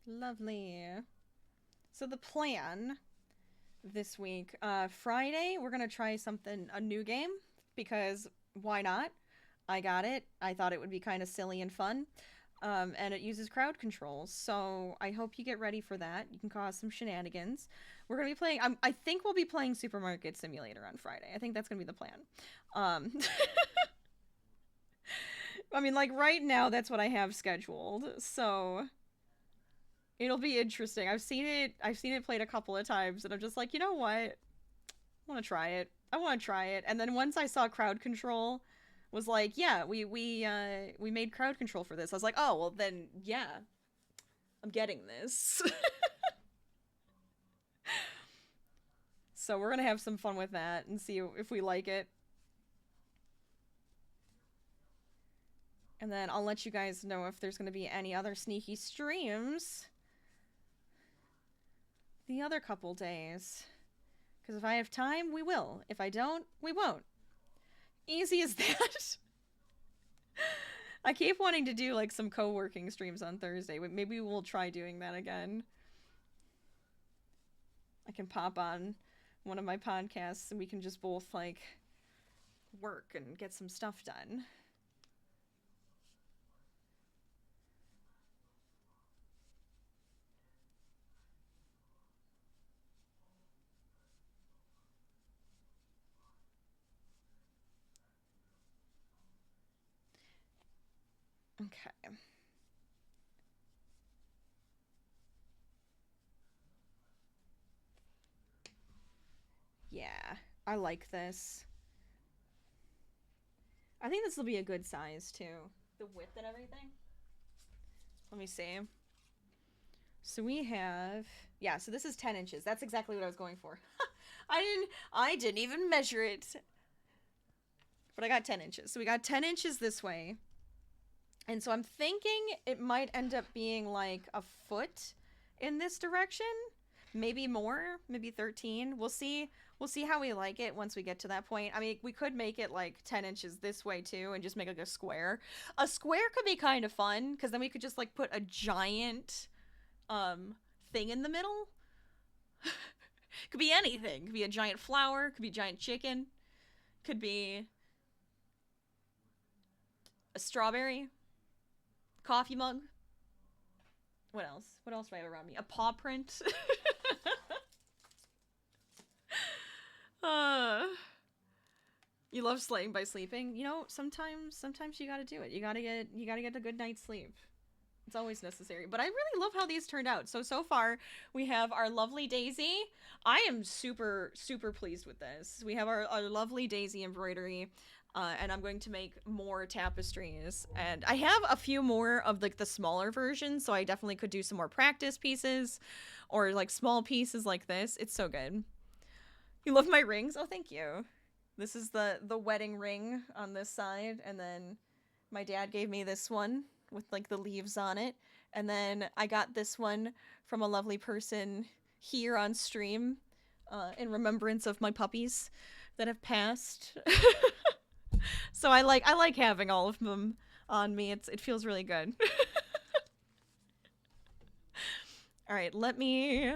Lovely. So the plan this week, Friday, we're gonna try something, a new game, because why not? I got it. I thought it would be kind of silly and fun. And it uses crowd control, so I hope you get ready for that. You can cause some shenanigans. We're gonna be playing. I think we'll be playing Supermarket Simulator on Friday. I think that's gonna be the plan. Um, I mean, like right now, that's what I have scheduled. So it'll be interesting. I've seen it. I've seen it played a couple of times, and I'm just like, you know what? I want to try it. I want to try it. And then once I saw crowd control, was like, yeah, we made crowd control for this. I was like, oh well, then yeah, I'm getting this. So we're gonna have some fun with that and see if we like it. And then I'll let you guys know if there's gonna be any other sneaky streams the other couple days. Because if I have time, we will. If I don't, we won't. Easy as that. I keep wanting to do like some co-working streams on Thursday. Maybe we'll try doing that again. I can pop on one of my podcasts and we can just both like work and get some stuff done. Okay. Yeah, I like this. I think this will be a good size too. The width and everything. Let me see. So we have, yeah, so this is 10 inches. That's exactly what I was going for. I didn't even measure it. But I got 10 inches. So we got 10 inches this way. And so I'm thinking it might end up being like a foot in this direction. Maybe more, maybe 13. We'll see. We'll see how we like it once we get to that point. I mean, we could make it like 10 inches this way too and just make like a square. A square could be kind of fun because then we could just like put a giant thing in the middle. Could be anything. Could be a giant flower, could be a giant chicken, could be a strawberry, coffee mug. What else? What else do I have around me? A paw print. uh, you love slaying by sleeping. You know, sometimes you gotta do it. You gotta get a good night's sleep. It's always necessary. But I really love how these turned out. So far, we have our lovely Daisy. I am super, super pleased with this. We have our lovely Daisy embroidery. And I'm going to make more tapestries. And I have a few more of like the smaller versions, so I definitely could do some more practice pieces or like small pieces like this. It's so good. You love my rings? Oh, thank you. This is the wedding ring on this side, and then my dad gave me this one with like the leaves on it, and then I got this one from a lovely person here on stream in remembrance of my puppies that have passed. So I like having all of them on me. It feels really good. All right, let me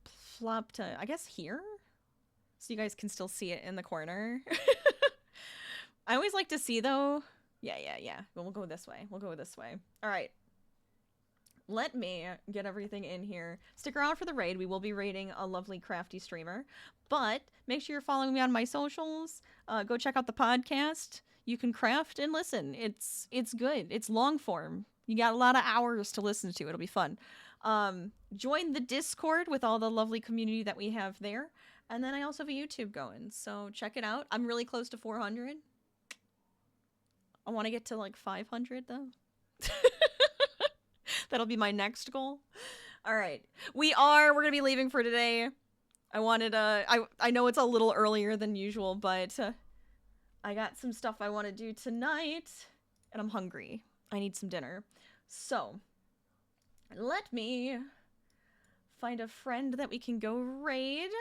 flop to, I guess, here, so you guys can still see it in the corner. I always like to see, though. Yeah. We'll go this way. We'll go this way. All right. Let me get everything in here. Stick around for the raid. We will be raiding a lovely crafty streamer. But make sure you're following me on my socials. Go check out the podcast. You can craft and listen. It's good. It's long form. You got a lot of hours to listen to. It'll be fun. Join the Discord with all the lovely community that we have there. And then I also have a YouTube going. So check it out. I'm really close to 400. I want to get to like 500 though. That'll be my next goal. All right. We're going to be leaving for today. I wanted I know it's a little earlier than usual, but I got some stuff I want to do tonight, and I'm hungry. I need some dinner. So, let me find a friend that we can go raid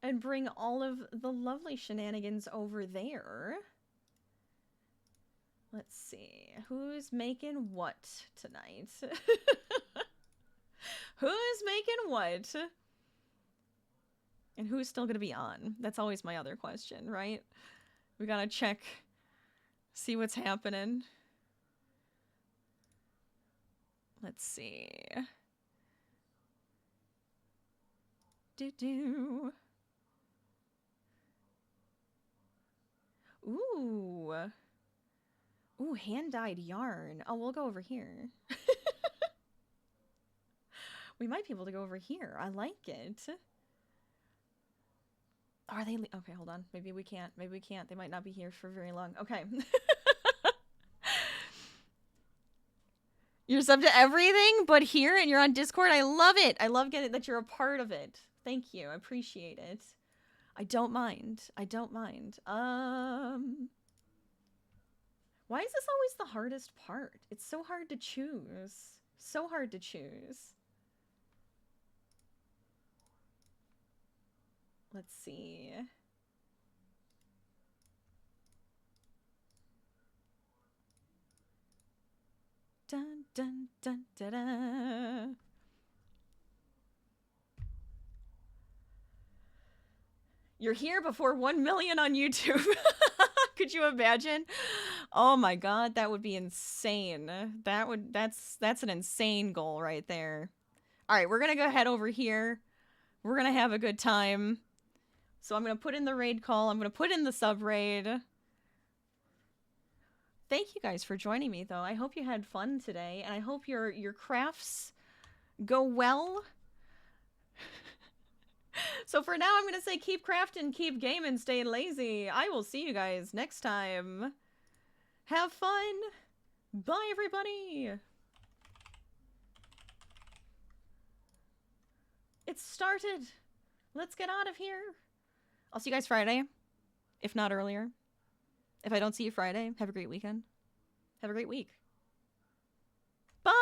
and bring all of the lovely shenanigans over there. Let's see. Who's making what tonight? Who's making what? And who's still going to be on? That's always my other question, right? We gotta check, see what's happening. Let's see. Ooh. Ooh, hand-dyed yarn. Oh, we'll go over here. We might be able to go over here. I like it. Are they... Okay, hold on. Maybe we can't. Maybe we can't. They might not be here for very long. Okay. You're sub to everything but here, and you're on Discord. I love it. I love getting that you're a part of it. Thank you. I appreciate it. I don't mind. I don't mind. Why is this always the hardest part? It's so hard to choose. So hard to choose. Let's see. Dun dun dun da da. You're here before 1 million on YouTube. Could you imagine? Oh my god, that would be insane. That's an insane goal right there. All right, we're going to go head over here. We're going to have a good time. So I'm going to put in the raid call. I'm going to put in the sub raid. Thank you guys for joining me, though. I hope you had fun today, and I hope your crafts go well. So for now, I'm going to say keep crafting, keep gaming, stay lazy. I will see you guys next time. Have fun. Bye, everybody. It started. Let's get out of here. I'll see you guys Friday, if not earlier. If I don't see you Friday, have a great weekend. Have a great week. Bye!